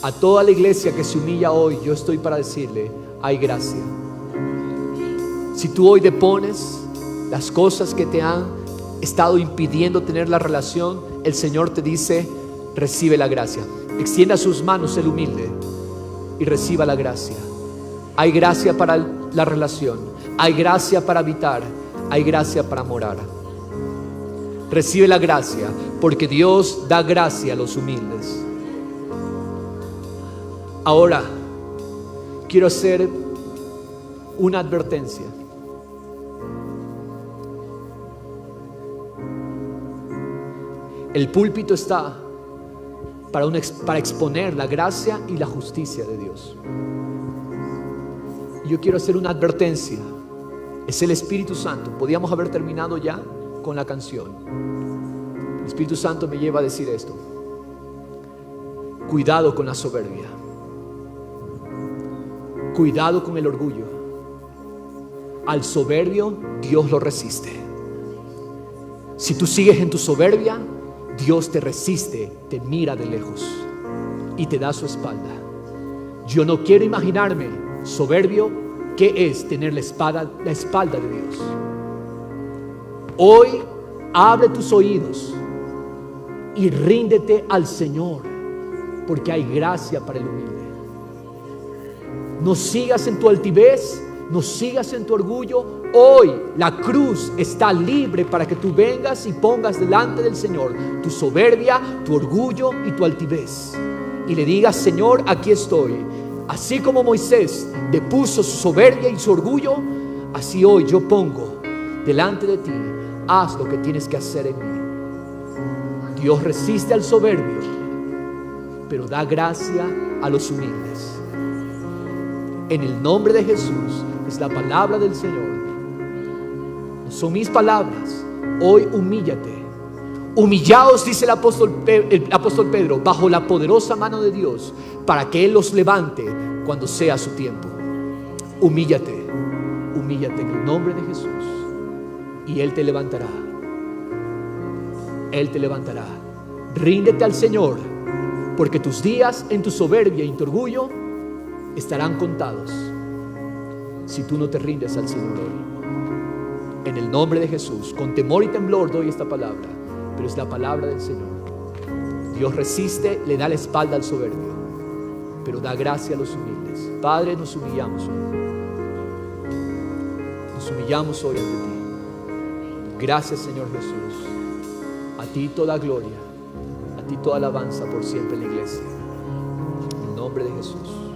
A toda la iglesia que se humilla hoy, yo estoy para decirle: hay gracia. Si tú hoy depones las cosas que te han estado impidiendo tener la relación, el Señor te dice: recibe la gracia. Extienda sus manos el humilde y reciba la gracia. Hay gracia para la relación, hay gracia para habitar, hay gracia para morar. Recibe la gracia, porque Dios da gracia a los humildes. Ahora quiero hacer una advertencia. El púlpito está para exponer la gracia y la justicia de Dios. Yo quiero hacer una advertencia. Es el Espíritu Santo. Podíamos haber terminado ya con la canción. El Espíritu Santo me lleva a decir esto: cuidado con la soberbia, cuidado con el orgullo. Al soberbio Dios lo resiste. Si tú sigues en tu soberbia, Dios te resiste, te mira de lejos y te da su espalda. Yo no quiero imaginarme soberbio, ¿qué es tener la espalda de Dios? Hoy abre tus oídos y ríndete al Señor, porque hay gracia para el humilde. No sigas en tu altivez, no sigas en tu orgullo. Hoy la cruz está libre para que tú vengas y pongas delante del Señor tu soberbia, tu orgullo y tu altivez, y le digas: Señor, aquí estoy. Así como Moisés depuso su soberbia y su orgullo, así hoy yo pongo delante de ti. Haz lo que tienes que hacer en mí. Dios resiste al soberbio, pero da gracia a los humildes. En el nombre de Jesús, es la palabra del Señor. No son mis palabras, Hoy humíllate. Humillaos, dice el apóstol Pedro, bajo la poderosa mano de Dios, para que Él los levante cuando sea su tiempo. Humíllate, humíllate en el nombre de Jesús, y Él te levantará. Él te levantará. Ríndete al Señor, porque tus días en tu soberbia y en tu orgullo estarán contados si tú no te rindes al Señor hoy. En el nombre de Jesús, con temor y temblor doy esta palabra, pero es la palabra del Señor. Dios resiste, le da la espalda al soberbio, pero da gracia a los humildes. Padre, nos humillamos hoy. Nos humillamos hoy ante ti. Gracias, Señor Jesús. A ti toda gloria, a ti toda alabanza por siempre en la iglesia. En el nombre de Jesús.